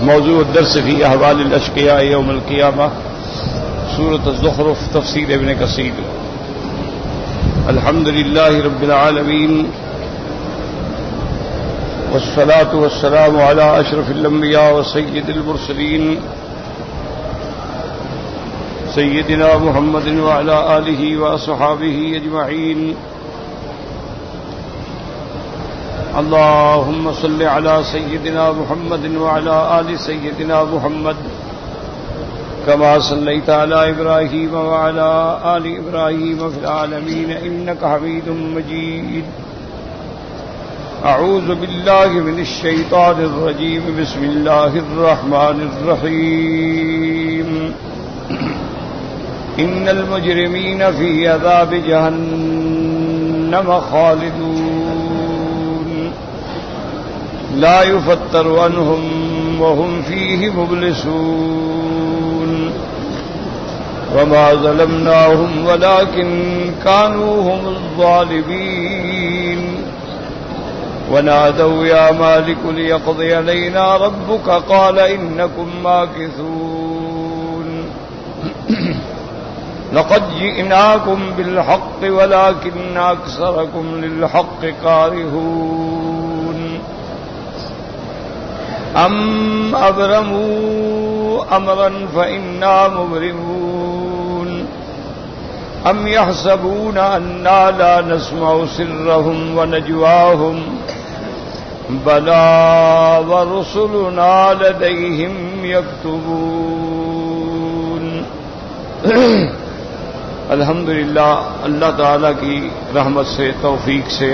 موضوع الدرس فی احوال الاشقیاء یوم القیامہ، سورۃ الزخرف، تفسیر ابن کثیر۔ الحمد للہ رب العالمین، والصلاة والسلام علی اشرف الانبیاء وسید المرسلین، سیدنا محمد وعلی آلہ واصحابہ اجمعین۔ اللهم صل على سيدنا محمد وعلى آل سيدنا محمد كما صليت على إبراهيم وعلى آل إبراهيم في العالمين إنك حميد مجيد۔ أعوذ بالله من الشيطان الرجيم، بسم الله الرحمن الرحيم۔ إن المجرمين في عذاب جهنم خالدون، لا يفتر عنهم وهم فيه مبلسون، وما ظلمناهم ولكن كانوا هم الظالمين، ونادوا يا مالك ليقضي علينا ربك قال إنكم ماكثون، لقد جئناكم بالحق ولكن أكثركم للحق كارهون، أم أبرموا أمرا فإنا مبرمون، أم يحسبون أنا لا نسمع سرهم ونجواهم، بلى ورسلنا لديهم يكتبون۔ الحمدللہ، اللہ تعالیٰ کی رحمت سے، توفیق سے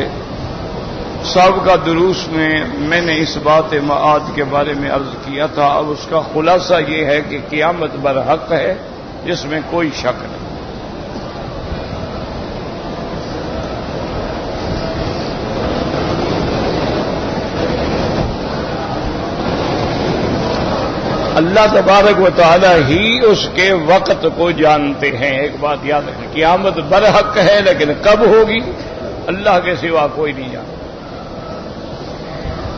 سابقہ دروس میں نے اس بات معاد کے بارے میں عرض کیا تھا۔ اب اس کا خلاصہ یہ ہے کہ قیامت برحق ہے، جس میں کوئی شک نہیں۔ اللہ تبارک و تعالی ہی اس کے وقت کو جانتے ہیں۔ ایک بات یاد رکھیں، قیامت برحق ہے، لیکن کب ہوگی اللہ کے سوا کوئی نہیں جانتا۔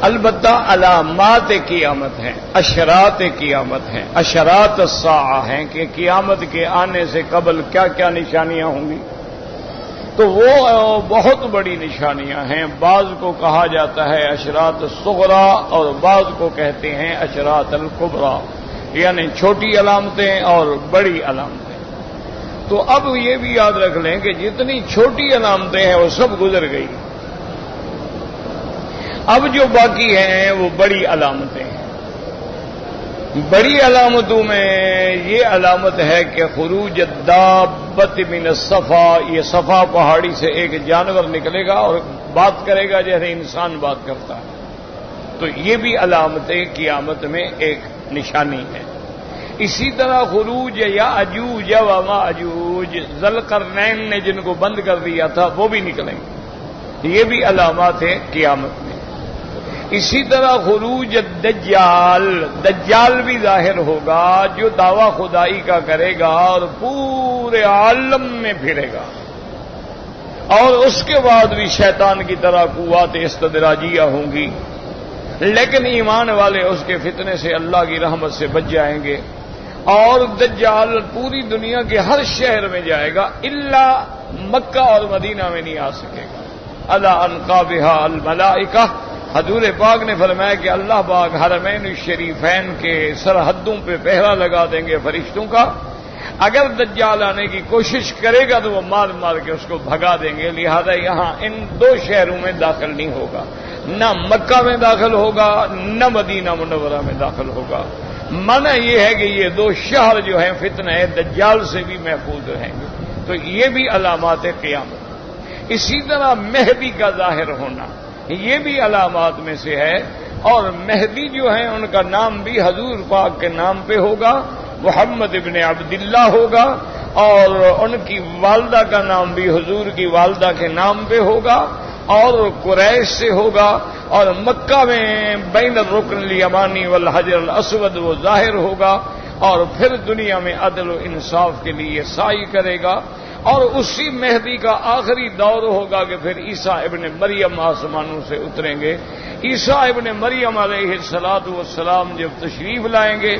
البتہ علامات قیامت ہیں، اشرات قیامت ہیں، اشرات الساعہ ہیں کہ قیامت کے آنے سے قبل کیا کیا نشانیاں ہوں گی۔ تو وہ بہت بڑی نشانیاں ہیں۔ بعض کو کہا جاتا ہے اشرات الصغریٰ اور بعض کو کہتے ہیں اشرات الکبریٰ، یعنی چھوٹی علامتیں اور بڑی علامتیں۔ تو اب یہ بھی یاد رکھ لیں کہ جتنی چھوٹی علامتیں ہیں وہ سب گزر گئی، اب جو باقی ہیں وہ بڑی علامتیں ہیں۔ بڑی علامتوں میں یہ علامت ہے کہ خروج الدابۃ من الصفا، یہ صفا پہاڑی سے ایک جانور نکلے گا اور بات کرے گا جیسے انسان بات کرتا ہے۔ تو یہ بھی علامتیں قیامت میں ایک نشانی ہے۔ اسی طرح خروج یاجوج و ماجوج، ذوالقرنین نے جن کو بند کر دیا تھا وہ بھی نکلیں گے، یہ بھی علامات ہیں قیامت میں۔ اسی طرح خروج الدجال، دجال بھی ظاہر ہوگا جو دعویٰ خدائی کا کرے گا اور پورے عالم میں پھرے گا، اور اس کے بعد بھی شیطان کی طرح قوات استدراجیہ ہوں گی، لیکن ایمان والے اس کے فتنے سے اللہ کی رحمت سے بچ جائیں گے۔ اور دجال پوری دنیا کے ہر شہر میں جائے گا، الا مکہ اور مدینہ میں نہیں آ سکے گا۔ الا انقابھا الملائکہ، حضور پاک نے فرمایا کہ اللہ پاک حرمین الشریفین کے سرحدوں پہ پہرا لگا دیں گے فرشتوں کا۔ اگر دجال آنے کی کوشش کرے گا تو وہ مار مار کے اس کو بھگا دیں گے، لہذا یہاں ان دو شہروں میں داخل نہیں ہوگا، نہ مکہ میں داخل ہوگا نہ مدینہ منورہ میں داخل ہوگا۔ معنی یہ ہے کہ یہ دو شہر جو ہیں فتنہ دجال سے بھی محفوظ رہیں گے۔ تو یہ بھی علامات قیامت۔ اسی طرح مہدی کا ظاہر ہونا یہ بھی علامات میں سے ہے، اور مہدی جو ہیں ان کا نام بھی حضور پاک کے نام پہ ہوگا، محمد ابن عبداللہ ہوگا، اور ان کی والدہ کا نام بھی حضور کی والدہ کے نام پہ ہوگا، اور قریش سے ہوگا، اور مکہ میں بین الرکن الیمانی والحجر الاسود وہ ظاہر ہوگا، اور پھر دنیا میں عدل و انصاف کے لیے سعی کرے گا، اور اسی مہدی کا آخری دور ہوگا کہ پھر عیسیٰ ابن مریم آسمانوں سے اتریں گے۔ عیسیٰ ابن مریم علیہ الصلوۃ والسلام جب تشریف لائیں گے،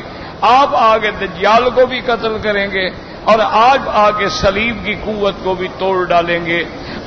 آپ آگے دجال کو بھی قتل کریں گے اور آپ آگے صلیب کی قوت کو بھی توڑ ڈالیں گے،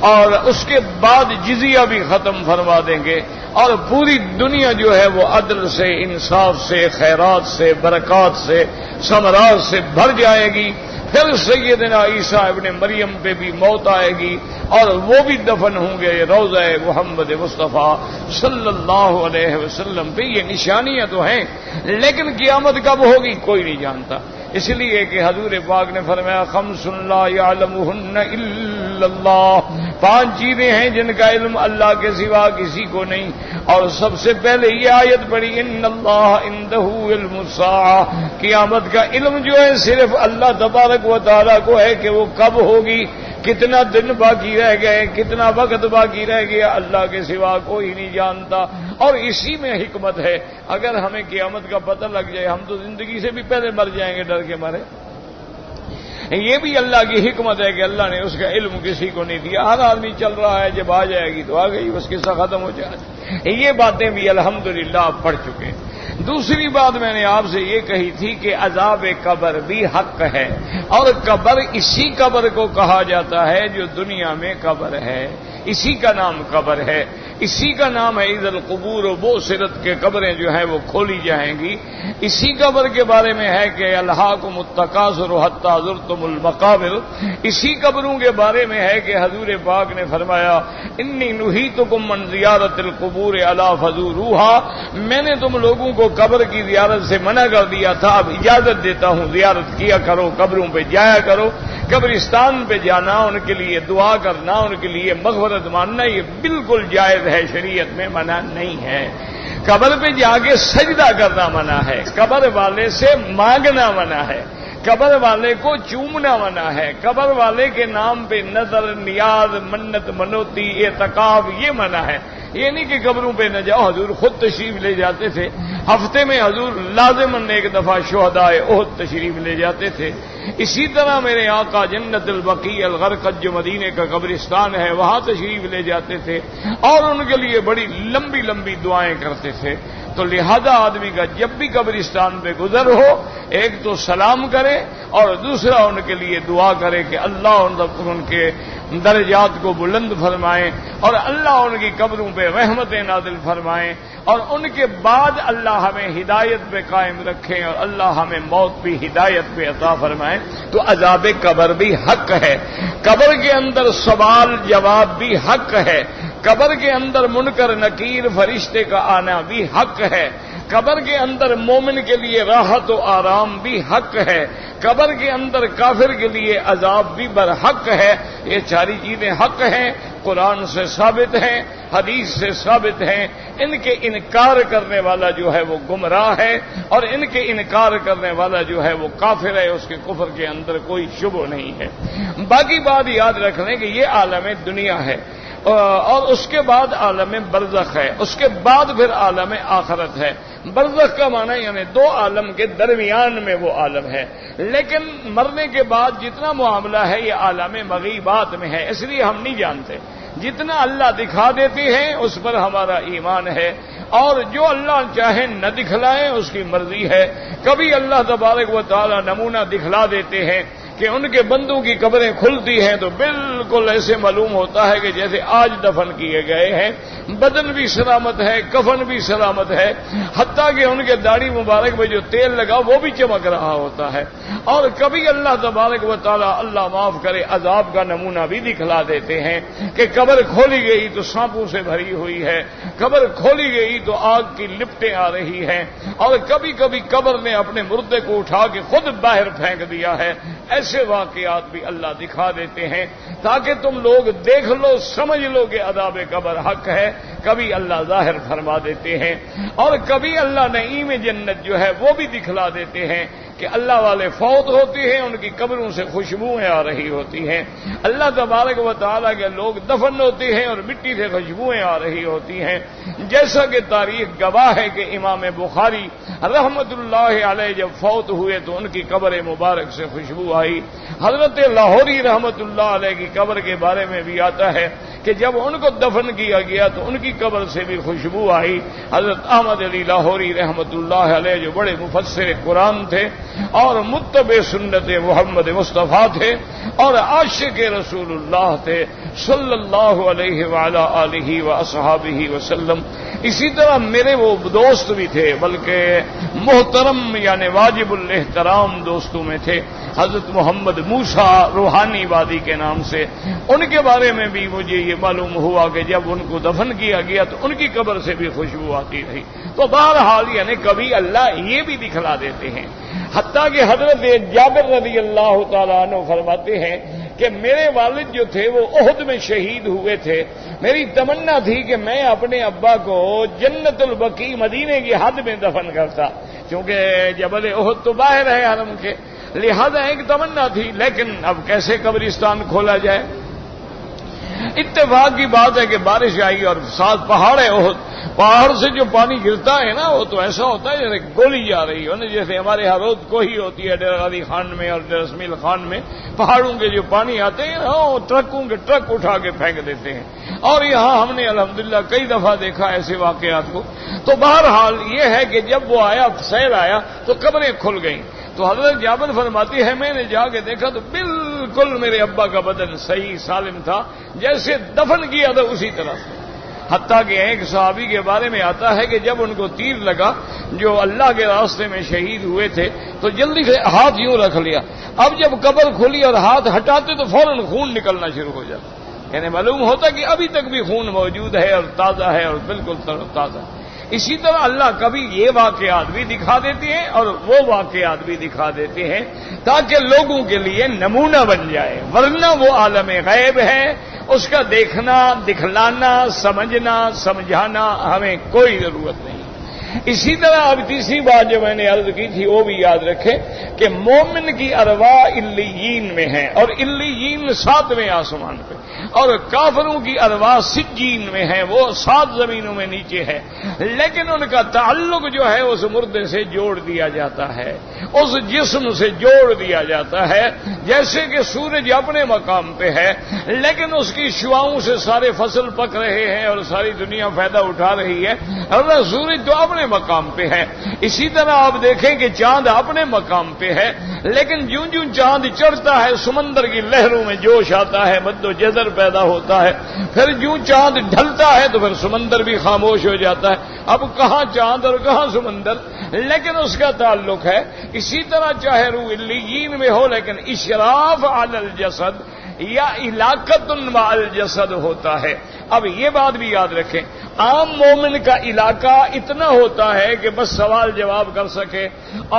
اور اس کے بعد جزیہ بھی ختم فرما دیں گے، اور پوری دنیا جو ہے وہ عدل سے، انصاف سے، خیرات سے، برکات سے، ثمرات سے بھر جائے گی۔ پھر سیدنا عیسیٰ ابن مریم پہ بھی موت آئے گی اور وہ بھی دفن ہوں گے روضہ محمد مصطفیٰ صلی اللہ علیہ وسلم پہ۔ یہ نشانیاں تو ہیں، لیکن قیامت کب ہوگی کوئی نہیں جانتا، اس لیے کہ حضور پاک نے فرمایا خمس لا یعلمہن الا اللہ، 5 چیزیں ہیں جن کا علم اللہ کے سوا کسی کو نہیں، اور سب سے پہلے یہ آیت پڑھی ان اللہ عندہ علم الساعہ، قیامت کا علم جو ہے صرف اللہ تبارک و تعالیٰ کو ہے کہ وہ کب ہوگی، کتنا دن باقی رہ گئے، کتنا وقت باقی رہ گیا، اللہ کے سوا کوئی نہیں جانتا۔ اور اسی میں حکمت ہے، اگر ہمیں قیامت کا پتہ لگ جائے ہم تو زندگی سے بھی پہلے مر جائیں گے ڈر کے مارے۔ یہ بھی اللہ کی حکمت ہے کہ اللہ نے اس کا علم کسی کو نہیں دیا، ہر آدمی چل رہا ہے، جب آ جائے گی تو آ گئی، اس قصہ ختم ہو جائے گا۔ یہ باتیں بھی الحمدللہ آپ پڑھ چکے ہیں۔ دوسری بات میں نے آپ سے یہ کہی تھی کہ عذاب قبر بھی حق ہے، اور قبر اسی قبر کو کہا جاتا ہے جو دنیا میں قبر ہے، اسی کا نام قبر ہے، اسی کا نام ہے اذ القبور بعثرت کے قبریں جو ہیں وہ کھولی جائیں گی۔ اسی قبر کے بارے میں ہے کہ الہاکم التکاثر حتی زرتم المقابر، اسی قبروں کے بارے میں ہے کہ حضور پاک نے فرمایا انی نہیتکم من زیارت القبور الا فزوروها، میں نے تم لوگوں کو قبر کی زیارت سے منع کر دیا تھا، اب اجازت دیتا ہوں زیارت کیا کرو، قبروں پہ جایا کرو، قبرستان پہ جانا، ان کے لیے دعا کرنا، ان کے لیے مغفرت ماننا یہ بالکل جائز ہے، شریعت میں منع نہیں ہے۔ قبر پہ جا کے سجدہ کرنا منع ہے، قبر والے سے مانگنا منع ہے، قبر والے کو چومنا منع ہے، قبر والے کے نام پہ نظر، نیاز، منت، منوتی، اعتکاف یہ منع ہے۔ یہ نہیں کہ قبروں پہ نہ جاؤ، حضور خود تشریف لے جاتے تھے، ہفتے میں حضور لازماً ایک دفعہ شہداء احد تشریف لے جاتے تھے۔ اسی طرح میرے آقا جنت البقیع الغرقد جو مدینے کا قبرستان ہے وہاں تشریف لے جاتے تھے اور ان کے لیے بڑی لمبی لمبی دعائیں کرتے تھے۔ تو لہذا آدمی کا جب بھی قبرستان پہ گزر ہو، ایک تو سلام کرے اور دوسرا ان کے لیے دعا کرے کہ اللہ ان کے درجات کو بلند فرمائیں اور اللہ ان کی قبروں پہ رحمتیں نازل فرمائیں، اور ان کے بعد اللہ ہمیں ہدایت پہ قائم رکھیں اور اللہ ہمیں موت بھی ہدایت پہ عطا فرمائیں۔ تو عذاب قبر بھی حق ہے، قبر کے اندر سوال جواب بھی حق ہے، قبر کے اندر منکر نکیر فرشتے کا آنا بھی حق ہے، قبر کے اندر مومن کے لیے راحت و آرام بھی حق ہے، قبر کے اندر کافر کے لیے عذاب بھی برحق ہے۔ یہ ساری چیزیں حق ہیں، قرآن سے ثابت ہیں، حدیث سے ثابت ہیں۔ ان کے انکار کرنے والا جو ہے وہ گمراہ ہے، اور ان کے انکار کرنے والا جو ہے وہ کافر ہے، اس کے کفر کے اندر کوئی شبہ نہیں ہے۔ باقی بات یاد رکھ لیں کہ یہ عالم دنیا ہے، اور اس کے بعد عالم برزخ ہے، اس کے بعد پھر عالم آخرت ہے۔ برزخ کا معنی یعنی 2 عالم کے درمیان میں وہ عالم ہے، لیکن مرنے کے بعد جتنا معاملہ ہے یہ عالم مغیبات میں ہے، اس لیے ہم نہیں جانتے۔ جتنا اللہ دکھا دیتے ہیں اس پر ہمارا ایمان ہے، اور جو اللہ چاہے نہ دکھلائیں اس کی مرضی ہے۔ کبھی اللہ تبارک و تعالی نمونہ دکھلا دیتے ہیں کہ ان کے بندوں کی قبریں کھلتی ہیں تو بالکل ایسے معلوم ہوتا ہے کہ جیسے آج دفن کیے گئے ہیں، بدن بھی سلامت ہے، کفن بھی سلامت ہے، حتیٰ کہ ان کے داڑھی مبارک میں جو تیل لگا وہ بھی چمک رہا ہوتا ہے۔ اور کبھی اللہ تبارک و تعالی اللہ معاف کرے عذاب کا نمونہ بھی دکھلا دیتے ہیں کہ قبر کھولی گئی تو سانپوں سے بھری ہوئی ہے، قبر کھولی گئی تو آگ کی لپٹیں آ رہی ہیں، اور کبھی کبھی قبر نے اپنے مردے کو اٹھا کے خود باہر پھینک دیا ہے۔ ایسے واقعات بھی اللہ دکھا دیتے ہیں تاکہ تم لوگ دیکھ لو، سمجھ لو کہ عذاب قبر حق ہے۔ کبھی اللہ ظاہر فرما دیتے ہیں، اور کبھی اللہ نعیم جنت جو ہے وہ بھی دکھلا دیتے ہیں کہ اللہ والے فوت ہوتے ہیں، ان کی قبروں سے خوشبوئیں آ رہی ہوتی ہیں، اللہ تبارک و تعالیٰ کے لوگ دفن ہوتے ہیں اور مٹی سے خوشبوئیں آ رہی ہوتی ہیں، جیسا کہ تاریخ گواہ ہے کہ امام بخاری رحمت اللہ علیہ جب فوت ہوئے تو ان کی قبر مبارک سے خوشبو آئی۔ حضرت لاہوری رحمت اللہ علیہ کی قبر کے بارے میں بھی آتا ہے کہ جب ان کو دفن کیا گیا تو ان کی قبر سے بھی خوشبو آئی۔ حضرت احمد علی لاہوری رحمت اللہ علیہ جو بڑے مفسر قرآن تھے اور متبع سنت محمد مصطفیٰ تھے اور عاشق رسول اللہ تھے صلی اللہ علیہ وعلی آلہ واصحابہ وسلم، اسی طرح میرے وہ دوست بھی تھے، بلکہ محترم یعنی واجب الاحترام دوستوں میں تھے، حضرت محمد موسیٰ روحانی وادی کے نام سے، ان کے بارے میں بھی مجھے یہ معلوم ہوا کہ جب ان کو دفن کیا گیا تو ان کی قبر سے بھی خوشبو آتی رہی۔ تو بہرحال یعنی کبھی اللہ یہ بھی دکھلا دیتے ہیں، حتیٰ کہ حضرت جابر رضی اللہ تعالیٰ عنہ فرماتے ہیں کہ میرے والد جو تھے وہ احد میں شہید ہوئے تھے، میری تمنا تھی کہ میں اپنے ابا کو جنت البقیع مدینے کی حد میں دفن کرتا، کیونکہ جبل احد تو باہر ہے حرم کے، لہذا ایک تمنا تھی، لیکن اب کیسے قبرستان کھولا جائے؟ اتفاق کی بات ہے کہ بارش آئی اور ساتھ پہاڑ ہے احد، پہاڑ سے جو پانی گرتا ہے نا وہ تو ایسا ہوتا ہے جیسے گولی جا رہی ہو نا، جیسے ہمارے ہرود کوہی ہوتی ہے ڈیرہ غازی خان میں اور ڈیرہ اسماعیل خان میں، پہاڑوں کے جو پانی آتے ہیں نا وہ ٹرکوں کے ٹرک اٹھا کے پھینک دیتے ہیں، اور یہاں ہم نے الحمدللہ کئی دفعہ دیکھا ایسے واقعات کو۔ تو بہرحال یہ ہے کہ جب وہ آیا سیل آیا تو قبریں کھل گئیں، تو حضرت جابر فرماتی ہے میں نے جا کے دیکھا تو بالکل میرے ابا کا بدن صحیح سالم تھا، جیسے دفن کیا تھا اسی طرح سے۔ حتیٰ کہ ایک صحابی کے بارے میں آتا ہے کہ جب ان کو تیر لگا جو اللہ کے راستے میں شہید ہوئے تھے تو جلدی سے ہاتھ یوں رکھ لیا، اب جب قبر کھلی اور ہاتھ ہٹاتے تو فوراً خون نکلنا شروع ہو جاتا، یعنی معلوم ہوتا کہ ابھی تک بھی خون موجود ہے اور تازہ ہے اور بالکل تازہ۔ اسی طرح اللہ کبھی یہ واقعات بھی دکھا دیتے ہیں اور وہ واقعات بھی دکھا دیتے ہیں تاکہ لوگوں کے لیے نمونہ بن جائے، ورنہ وہ عالم غیب ہے، اس کا دیکھنا، دکھلانا، سمجھنا، سمجھانا ہمیں کوئی ضرورت نہیں۔ اسی طرح اب تیسری بات جو میں نے عرض کی تھی وہ بھی یاد رکھیں کہ مومن کی ارواح علیین میں ہیں اور علیین 7ویں آسمان پہ، اور کافروں کی ارواح سجین میں ہیں، وہ 7 زمینوں میں نیچے ہے، لیکن ان کا تعلق جو ہے اس مردے سے جوڑ دیا جاتا ہے، اس جسم سے جوڑ دیا جاتا ہے، جیسے کہ سورج اپنے مقام پہ ہے لیکن اس کی شعاؤں سے سارے فصل پک رہے ہیں اور ساری دنیا فائدہ اٹھا رہی ہے، اور سورج تو اپنے مقام پہ ہے۔ اسی طرح آپ دیکھیں کہ چاند اپنے مقام پہ ہے، لیکن جوں جوں چاند چڑھتا ہے سمندر کی لہروں میں جوش آتا ہے، مد و جزر پیدا ہوتا ہے، پھر جوں چاند ڈھلتا ہے تو پھر سمندر بھی خاموش ہو جاتا ہے، اب کہاں چاند اور کہاں سمندر، لیکن اس کا تعلق ہے۔ اسی طرح چاہے روح علیین میں ہو لیکن اشراف علی الجسد یا علاقت مع الجسد ہوتا ہے۔ اب یہ بات بھی یاد رکھیں، عام مومن کا علاقہ اتنا ہوتا ہے کہ بس سوال جواب کر سکے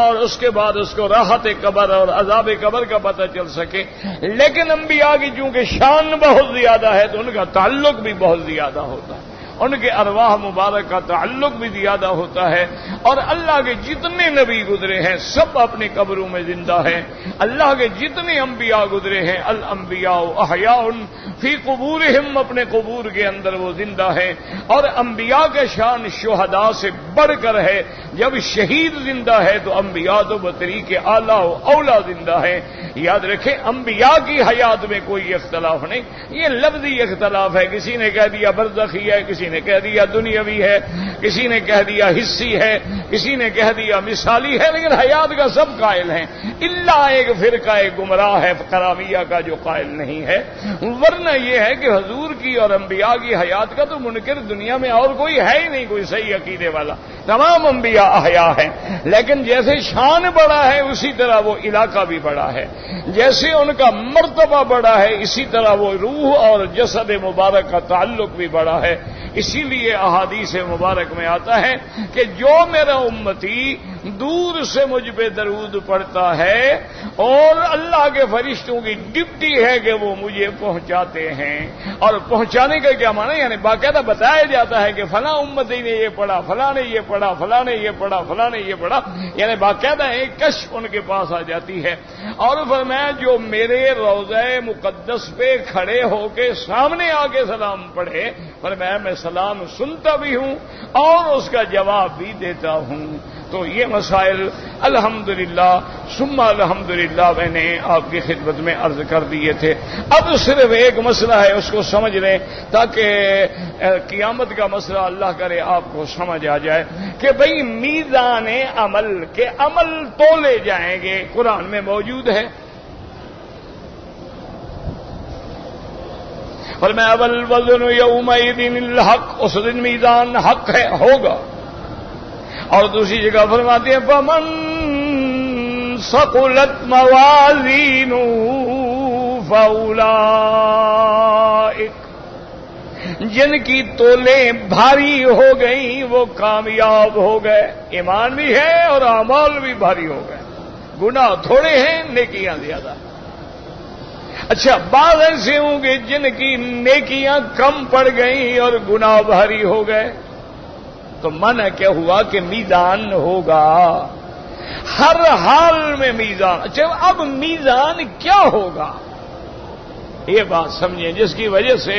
اور اس کے بعد اس کو راحت قبر اور عذاب قبر کا پتہ چل سکے، لیکن انبیاء کی چونکہ شان بہت زیادہ ہے تو ان کا تعلق بھی بہت زیادہ ہوتا ہے، ان کے ارواح مبارک کا تعلق بھی زیادہ ہوتا ہے، اور اللہ کے جتنے نبی گزرے ہیں سب اپنی قبروں میں زندہ ہیں، اللہ کے جتنے انبیاء گزرے ہیں الانبیاء احیاء فی قبورہم، اپنے قبور کے اندر وہ زندہ ہیں، اور انبیاء کا شان شہداء سے بڑھ کر ہے، جب شہید زندہ ہے تو انبیاء تو بطریق اعلیٰ و اولا زندہ ہیں۔ یاد رکھیں انبیاء کی حیات میں کوئی اختلاف نہیں، یہ لفظی اختلاف ہے، کسی نے کہہ دیا برزخی ہے، کسی نے کہہ دیا دنیاوی ہے، کسی نے کہہ دیا حصی ہے، کسی نے کہہ دیا مثالی ہے، لیکن حیات کا سب قائل ہیں، الا ایک فرقہ گمراہ ہے کرامیہ کا جو قائل نہیں ہے، ورنہ یہ ہے کہ حضور کی اور انبیاء کی حیات کا تو منکر دنیا میں اور کوئی ہے ہی نہیں، کوئی صحیح عقیدے والا، تمام انبیاء احیاء ہیں، لیکن جیسے شان بڑا ہے اسی طرح وہ علاقہ بھی بڑا ہے، جیسے ان کا مرتبہ بڑا ہے اسی طرح وہ روح اور جسد مبارک کا تعلق بھی بڑا ہے۔ اسی لیے احادیث مبارک میں آتا ہے کہ جو میرا امتی دور سے مجھ پہ درود پڑتا ہے اور اللہ کے فرشتوں کی ڈیوٹی ہے کہ وہ مجھے پہنچاتے ہیں. اور پہنچانے کا کیا معنی؟ یعنی باقاعدہ بتایا جاتا ہے کہ فلاں امتی نے یہ پڑھا، فلاں نے یہ پڑھا، فلاں نے یہ پڑھا، فلاں نے یہ پڑھا، یعنی باقاعدہ ایک کشف ان کے پاس آ جاتی ہے. اور فرمایا جو میرے روضہ مقدس پہ کھڑے ہو کے سامنے آ کے سلام پڑھے، فرمایا میں سلام سنتا بھی ہوں اور اس کا جواب بھی دیتا ہوں. تو یہ مسائل الحمدللہ ثم الحمدللہ میں نے آپ کی خدمت میں عرض کر دیے تھے. اب صرف ایک مسئلہ ہے، اس کو سمجھ لیں تاکہ قیامت کا مسئلہ اللہ کرے آپ کو سمجھ آ جائے کہ بھئی میزان عمل کے عمل تولے جائیں گے، قرآن میں موجود ہے. اور میں اول وزن یومئذ الحق، اس دن میزان حق ہے، ہوگا. اور دوسری جگہ فرماتے ہیں فمن ثقلت موازینہ فاولئک، جن کی تولیں بھاری ہو گئیں وہ کامیاب ہو گئے. ایمان بھی ہے اور اعمال بھی بھاری ہو گئے، گناہ تھوڑے ہیں نیکیاں زیادہ. اچھا بعض ایسے ہوں گے جن کی نیکیاں کم پڑ گئیں اور گناہ بھاری ہو گئے. تو منع کیا ہوا کہ میزان ہوگا، ہر حال میں میزان. اچھا اب میزان کیا ہوگا یہ بات سمجھیں، جس کی وجہ سے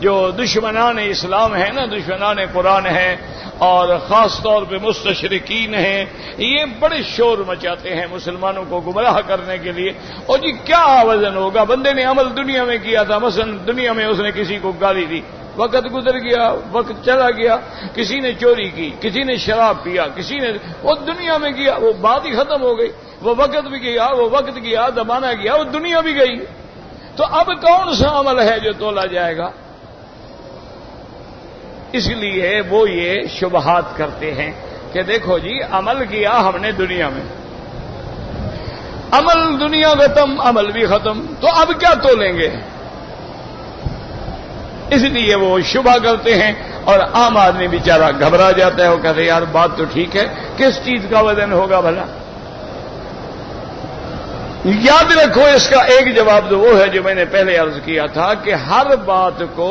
جو دشمنان اسلام ہیں نا، دشمنان قرآن ہیں اور خاص طور پہ مستشرقین ہیں، یہ بڑے شور مچاتے ہیں مسلمانوں کو گمراہ کرنے کے لیے. اور جی کیا وزن ہوگا؟ بندے نے عمل دنیا میں کیا تھا، مثلا دنیا میں اس نے کسی کو گالی دی، وقت گزر گیا، وقت چلا گیا، کسی نے چوری کی، کسی نے شراب پیا، کسی نے وہ دنیا میں کیا، وہ بات ہی ختم ہو گئی. وہ وقت بھی گیا، وہ وقت گیا، زمانہ گیا، وہ دنیا بھی گئی. تو اب کون سا عمل ہے جو تولا جائے گا؟ اس لیے وہ یہ شبہات کرتے ہیں کہ دیکھو جی عمل کیا ہم نے دنیا میں، عمل دنیا ختم، عمل بھی ختم، تو اب کیا تولیں گے؟ اس لیے وہ شبہ کرتے ہیں اور عام آدمی بیچارہ گھبرا جاتا ہے. وہ کہتے ہیں یار بات تو ٹھیک ہے، کس چیز کا وزن ہوگا بھلا؟ یاد رکھو اس کا ایک جواب تو وہ ہے جو میں نے پہلے عرض کیا تھا کہ ہر بات کو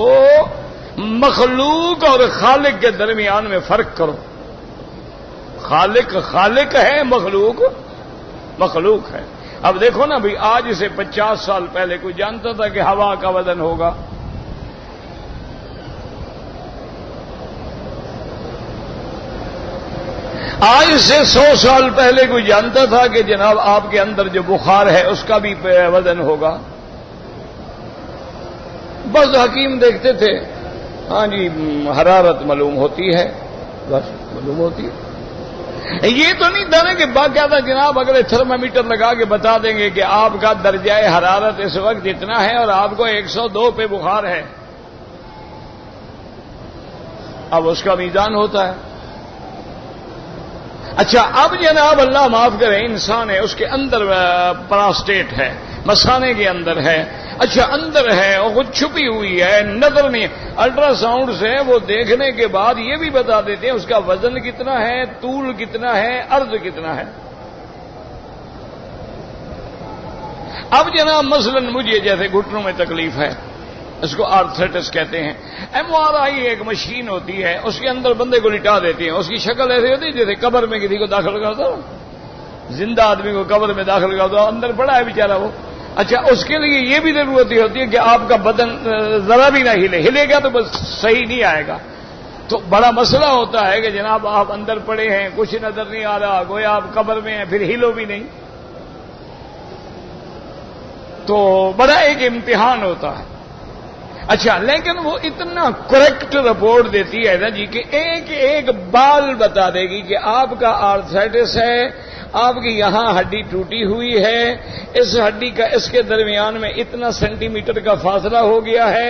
مخلوق اور خالق کے درمیان میں فرق کرو. خالق خالق ہے، مخلوق مخلوق ہے. اب دیکھو نا بھئی آج سے 50 سال پہلے کوئی جانتا تھا کہ ہوا کا وزن ہوگا؟ آج سے 100 سال پہلے کوئی جانتا تھا کہ جناب آپ کے اندر جو بخار ہے اس کا بھی وزن ہوگا؟ بس حکیم دیکھتے تھے، ہاں جی حرارت معلوم ہوتی ہے، بس معلوم ہوتی ہے. یہ تو نہیں تھا نا کہ باقاعدہ جناب اگلے تھرمامیٹر لگا کے بتا دیں گے کہ آپ کا درجہ حرارت اس وقت اتنا ہے اور آپ کو 102 پہ بخار ہے. اب اس کا میزان ہوتا ہے. اچھا اب جناب اللہ معاف کرے انسان ہے، اس کے اندر پراسٹیٹ ہے، مثانے کے اندر ہے، اچھا اندر ہے اور خود چھپی ہوئی ہے، نظر نہیں. الٹرا ساؤنڈ سے وہ دیکھنے کے بعد یہ بھی بتا دیتے ہیں اس کا وزن کتنا ہے، طول کتنا ہے، عرض کتنا ہے. اب جناب مثلا مجھے جیسے گھٹنوں میں تکلیف ہے، اس کو آرتھرائٹس کہتے ہیں. MRI ایک مشین ہوتی ہے، اس کے اندر بندے کو لٹا دیتے ہیں. اس کی شکل ایسی ہوتی ہے جیسے قبر میں کسی کو داخل کرتا ہو، زندہ آدمی کو قبر میں داخل کرتا ہو، اندر پڑا ہے بیچارہ وہ. اچھا اس کے لیے یہ بھی ضرورت ہوتی ہے کہ آپ کا بدن ذرا بھی نہ ہلے گا تو بس صحیح نہیں آئے گا. تو بڑا مسئلہ ہوتا ہے کہ جناب آپ اندر پڑے ہیں، کچھ نظر نہیں آ رہا، گویا آپ قبر میں ہیں، پھر ہلو بھی نہیں. تو بڑا ایک امتحان ہوتا ہے. اچھا لیکن وہ اتنا کریکٹ رپورٹ دیتی ہے نا جی کہ ایک ایک بال بتا دے گی کہ آپ کا آرتھرائٹس ہے، آپ کی یہاں ہڈی ٹوٹی ہوئی ہے، اس ہڈی کا اس کے درمیان میں اتنا سینٹی میٹر کا فاصلہ ہو گیا ہے،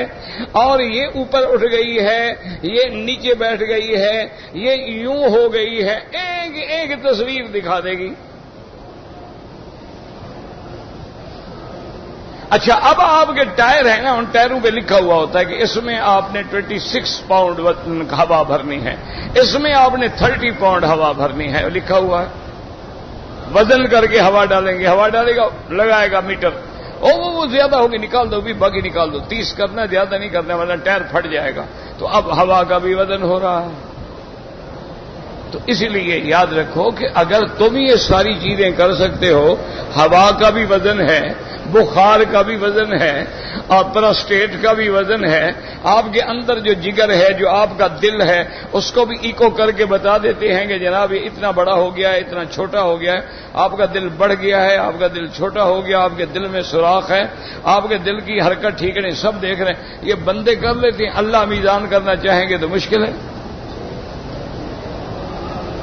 اور یہ اوپر اٹھ گئی ہے، یہ نیچے بیٹھ گئی ہے، یہ یوں ہو گئی ہے. ایک ایک تصویر دکھا دے گی. اچھا اب آپ کے ٹائر ہیں نا، ان ٹائروں پہ لکھا ہوا ہوتا ہے کہ اس میں آپ نے 26 پاؤنڈ ہوا بھرنی ہے، اس میں آپ نے 30 پاؤنڈ ہوا بھرنی ہے، لکھا ہوا ہے. وزن کر کے ہوا ڈالیں گے، ہوا ڈالے گا، لگائے گا میٹر، وہ زیادہ ہوگی نکال دو، بھی باقی نکال دو، 30 کرنا، زیادہ نہیں کرنا ورنہ ٹائر پھٹ جائے گا۔ تو اب ہوا کا بھی وزن ہو رہا ہے۔ تو اس لیے یاد رکھو کہ اگر تم یہ ساری چیزیں کر سکتے ہو، ہوا کا بھی وزن ہے، بخار کا بھی وزن ہے، اور پراسٹیٹ کا بھی وزن ہے، آپ کے اندر جو جگر ہے، جو آپ کا دل ہے، اس کو بھی ایکو کر کے بتا دیتے ہیں کہ جناب یہ اتنا بڑا ہو گیا ہے، اتنا چھوٹا ہو گیا ہے، آپ کا دل بڑھ گیا ہے، آپ کا دل چھوٹا ہو گیا، آپ کے دل میں سوراخ ہے، آپ کے دل کی حرکت ٹھیک نہیں، سب دیکھ رہے ہیں۔ یہ بندے کر لیتے ہیں، اللہ میزان کرنا چاہیں گے تو مشکل ہے۔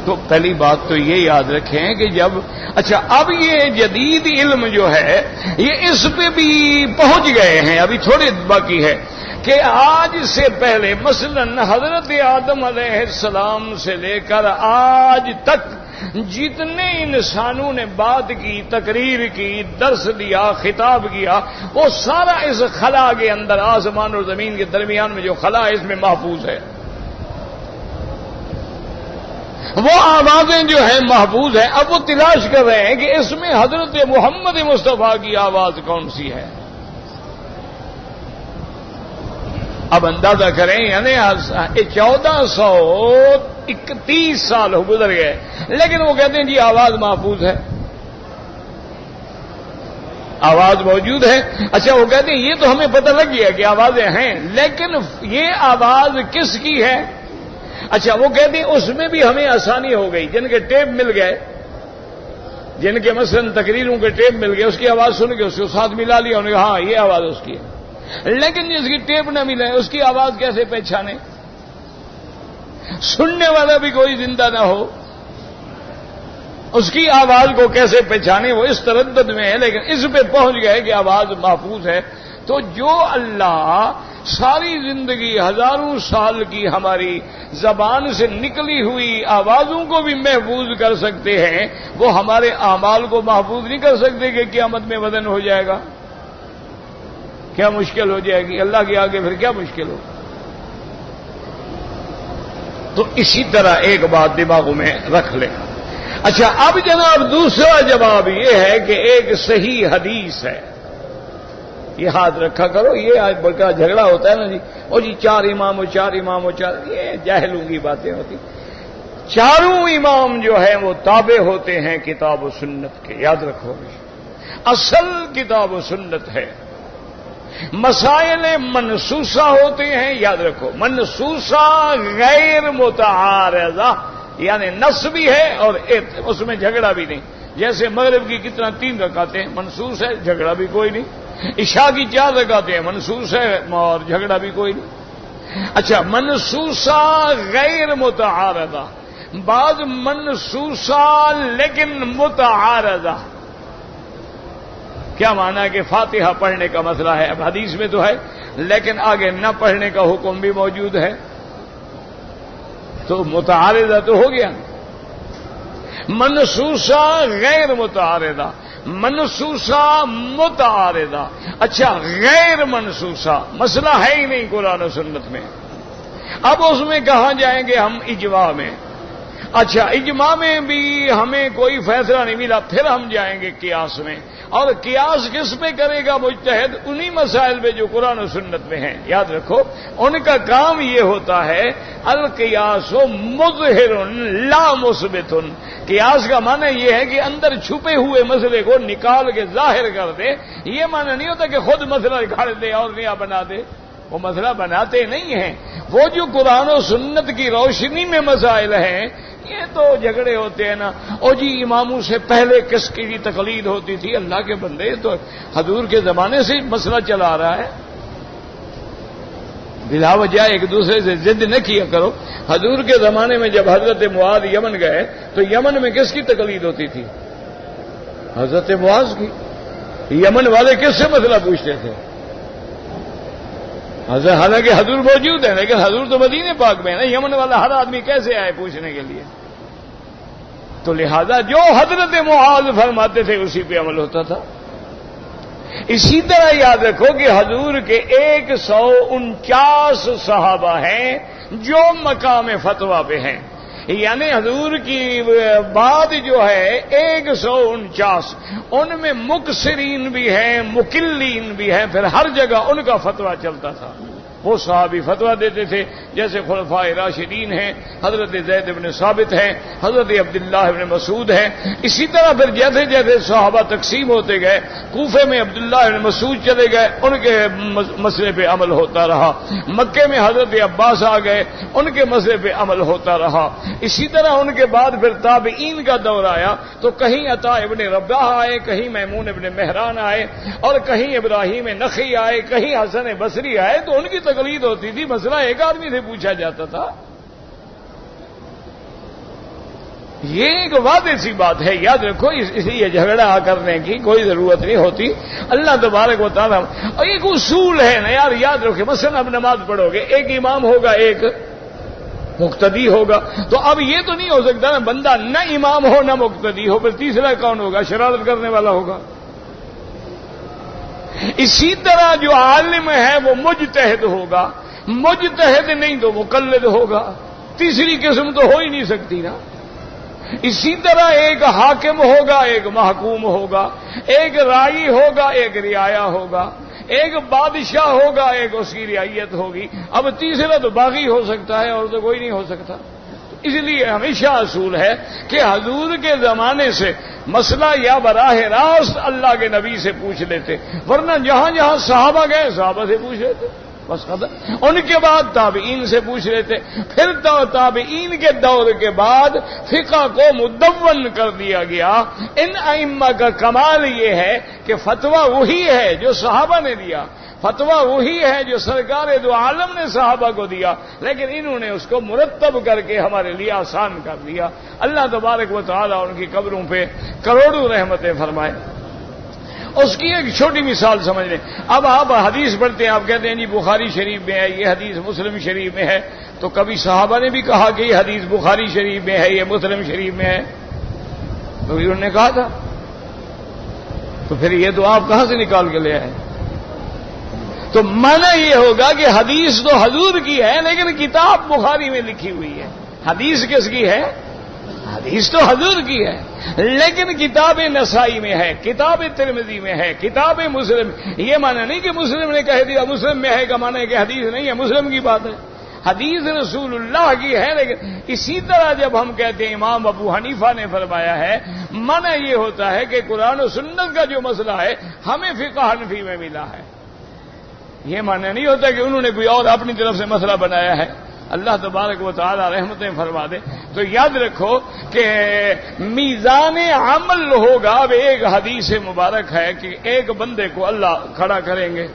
تو پہلی بات تو یہ یاد رکھیں کہ جب اچھا اب یہ جدید علم جو ہے یہ اس پہ بھی پہنچ گئے ہیں، ابھی تھوڑی باقی ہے کہ آج سے پہلے مثلا حضرت آدم علیہ السلام سے لے کر آج تک جتنے انسانوں نے بات کی، تقریر کی، درس دیا، خطاب کیا، وہ سارا اس خلا کے اندر، آسمان اور زمین کے درمیان میں جو خلا ہے اس میں محفوظ ہے۔ وہ آوازیں جو ہیں محفوظ ہیں۔ اب وہ تلاش کر رہے ہیں کہ اس میں حضرت محمد مصطفیٰ کی آواز کون سی ہے۔ اب اندازہ کریں، یعنی 1431 سال گزر گئے، لیکن وہ کہتے ہیں جی آواز محفوظ ہے، آواز موجود ہے۔ اچھا وہ کہتے ہیں یہ تو ہمیں پتہ لگ گیا کہ آوازیں ہیں، لیکن یہ آواز کس کی ہے؟ اچھا وہ کہتے ہیں اس میں بھی ہمیں آسانی ہو گئی، جن کے ٹیپ مل گئے، جن کے مثلا تقریروں کے ٹیپ مل گئے، اس کی آواز سن کے اس کو ساتھ ملا لیا، انہوں نے کہا ہاں یہ آواز اس کی ہے۔ لیکن جس کی ٹیپ نہ ملے اس کی آواز کیسے پہچانے؟ سننے والا بھی کوئی زندہ نہ ہو، اس کی آواز کو کیسے پہچانے؟ وہ اس تردد میں ہے، لیکن اس پہ پہنچ گئے کہ آواز محفوظ ہے۔ تو جو اللہ ساری زندگی ہزاروں سال کی ہماری زبان سے نکلی ہوئی آوازوں کو بھی محفوظ کر سکتے ہیں، وہ ہمارے اعمال کو محفوظ نہیں کر سکتے کہ قیامت میں وزن ہو جائے گا؟ کیا مشکل ہو جائے گی اللہ کے آگے، پھر کیا مشکل ہو؟ تو اسی طرح ایک بات دماغوں میں رکھ لیں۔ اچھا اب جناب دوسرا جواب یہ ہے کہ ایک صحیح حدیث ہے، یہ ہاتھ رکھا کرو، یہ آج بڑا جھگڑا ہوتا ہے نا جی، اور جی چار امام، یہ جاہلوں کی باتیں ہوتی۔ چاروں امام جو ہیں وہ تابع ہوتے ہیں کتاب و سنت کے، یاد رکھو گے، اصل کتاب و سنت ہے۔ مسائل منسوسہ ہوتے ہیں، یاد رکھو، منسوسہ غیر متعارضہ، یعنی نص بھی ہے اور اس میں جھگڑا بھی نہیں۔ جیسے مغرب کی کتنا 3 رکعتیں منسوس ہے، جھگڑا بھی کوئی نہیں۔ عشاء کی 4 رکعتیں منسوس ہے اور جھگڑا بھی کوئی نہیں۔ اچھا منسوسہ غیر متعارضہ، بعض منسوسہ لیکن متعارضہ، کیا معنی ہے کہ فاتحہ پڑھنے کا مسئلہ ہے، اب حدیث میں تو ہے لیکن آگے نہ پڑھنے کا حکم بھی موجود ہے، تو متعارضہ تو ہو گیا۔ منسوسہ غیر متعارضہ، منسوسہ متعارضہ۔ اچھا غیر منسوسہ مسئلہ ہے ہی نہیں قرآن و سنت میں، اب اس میں کہاں جائیں گے ہم؟ اجماع میں۔ اچھا اجماع میں بھی ہمیں کوئی فیصلہ نہیں ملا، پھر ہم جائیں گے قیاس میں، اور قیاس کس پہ کرے گا مجتہد؟ انہی مسائل پہ جو قرآن و سنت میں ہیں۔ یاد رکھو ان کا کام یہ ہوتا ہے القیاس مظہر لا مثبت۔ قیاس کا معنی یہ ہے کہ اندر چھپے ہوئے مسئلے کو نکال کے ظاہر کر دے، یہ معنی نہیں ہوتا کہ خود مسئلہ گھڑ دے اور نیا بنا دے، وہ مسئلہ بناتے نہیں ہیں، وہ جو قرآن و سنت کی روشنی میں مسائل ہیں، یہ تو جھگڑے ہوتے ہیں نا، اور جی اماموں سے پہلے کس کی تقلید ہوتی تھی؟ اللہ کے بندے، تو حضور کے زمانے سے مسئلہ چلا آ رہا ہے، بلا وجہ ایک دوسرے سے ضد نہ کیا کرو۔ حضور کے زمانے میں جب حضرت معاذ یمن گئے تو یمن میں کس کی تقلید ہوتی تھی؟ حضرت معاذ کی۔ یمن والے کس سے مسئلہ پوچھتے تھے؟ حالانکہ حضور موجود ہے، لیکن حضور تو مدینے پاک میں ہے نا، یمن والا ہر آدمی کیسے آئے پوچھنے کے لیے؟ تو لہذا جو حضرت معاذ فرماتے تھے اسی پہ عمل ہوتا تھا۔ اسی طرح یاد رکھو کہ حضور کے 149 صحابہ ہیں جو مقام فتویٰ پہ ہیں، یعنی حضور کی بات جو ہے 149، ان میں مکثرین بھی ہیں، مکلین بھی ہیں، پھر ہر جگہ ان کا فتویٰ چلتا تھا۔ وہ صحابی فتویٰ دیتے تھے، جیسے خلفائے راشدین ہیں، حضرت زید بن ثابت ہیں، حضرت عبداللہ بن مسعود ہیں۔ اسی طرح پھر جیسے جیسے صحابہ تقسیم ہوتے گئے، کوفے میں عبداللہ بن مسعود چلے گئے، ان کے مسئلے پہ عمل ہوتا رہا۔ مکے میں حضرت عباس آ گئے، ان کے مسئلے پہ عمل ہوتا رہا۔ اسی طرح ان کے بعد پھر تابعین کا دور آیا، تو کہیں عطا ابن رباح آئے، کہیں میمون ابن مہران آئے، اور کہیں ابراہیم نخعی آئے، کہیں حسن بصری آئے، تو ان کی تقلید ہوتی تھی۔ مسئلہ ایک آدمی سے پوچھا جاتا تھا۔ یہ ایک واضح سی بات ہے، یاد رکھو، اس لیے جھگڑا کرنے کی کوئی ضرورت نہیں ہوتی۔ اللہ تبارک و تعالیٰ، اور ایک اصول ہے نا یار، یاد رکھے، مثلا اب نماز پڑھو گے، ایک امام ہوگا، ایک مقتدی ہوگا، تو اب یہ تو نہیں ہو سکتا نا بندہ نہ امام ہو نہ مقتدی ہو، پھر تیسرا کون ہوگا؟ شرارت کرنے والا ہوگا۔ اسی طرح جو عالم ہے وہ مجتہد ہوگا، مجتہد نہیں تو مقلد ہوگا، تیسری قسم تو ہو ہی نہیں سکتی نا۔ اسی طرح ایک حاکم ہوگا، ایک محکوم ہوگا، ایک رائی ہوگا، ایک رعایا ہوگا، ایک بادشاہ ہوگا، ایک اس کی رعیت ہوگی۔ اب تیسرا تو باغی ہو سکتا ہے، اور تو کوئی نہیں ہو سکتا۔ اس لیے ہمیشہ اصول ہے کہ حضور کے زمانے سے مسئلہ یا براہ راست اللہ کے نبی سے پوچھ لیتے، ورنہ جہاں جہاں صحابہ گئے صحابہ سے پوچھ لیتے، بس ختم۔ ان کے بعد تابعین سے پوچھ لیتے، پھر تابعین کے دور کے بعد فقہ کو مدون کر دیا گیا۔ ان ائمہ کا کمال یہ ہے کہ فتویٰ وہی ہے جو صحابہ نے دیا، فتویٰ وہی ہے جو سرکار دو عالم نے صحابہ کو دیا، لیکن انہوں نے اس کو مرتب کر کے ہمارے لیے آسان کر دیا۔ اللہ تبارک و تعالیٰ ان کی قبروں پہ کروڑوں رحمتیں فرمائے۔ اس کی ایک چھوٹی مثال سمجھ لیں۔ اب آپ حدیث پڑھتے ہیں، آپ کہتے ہیں جی بخاری شریف میں ہے، یہ حدیث مسلم شریف میں ہے، تو کبھی صحابہ نے بھی کہا کہ یہ حدیث بخاری شریف میں ہے، یہ مسلم شریف میں ہے؟ تو انہوں نے کہا تھا، تو پھر یہ تو آپ کہاں سے نکال کے لے آئے؟ تو معنی یہ ہوگا کہ حدیث تو حضور کی ہے، لیکن کتاب بخاری میں لکھی ہوئی ہے۔ حدیث کس کی ہے؟ حدیث تو حضور کی ہے، لیکن کتاب نسائی میں ہے، کتاب ترمذی میں ہے، کتاب مسلم۔ یہ معنی نہیں کہ مسلم نے کہہ دیا مسلم میں ہے کا معنی ہے کہ حدیث نہیں ہے، مسلم کی بات ہے، حدیث رسول اللہ کی ہے۔ لیکن اسی طرح جب ہم کہتے ہیں امام ابو حنیفہ نے فرمایا ہے، معنی یہ ہوتا ہے کہ قرآن و سنت کا جو مسئلہ ہے ہمیں فقہ حنفی میں ملا ہے۔ یہ معنی نہیں ہوتا کہ انہوں نے کوئی اور اپنی طرف سے مسئلہ بنایا ہے۔ اللہ تبارک و تعالی رحمتیں فرما دے۔ تو یاد رکھو کہ میزان عمل ہوگا۔ اب ایک حدیث مبارک ہے کہ ایک بندے کو اللہ کھڑا کریں گے،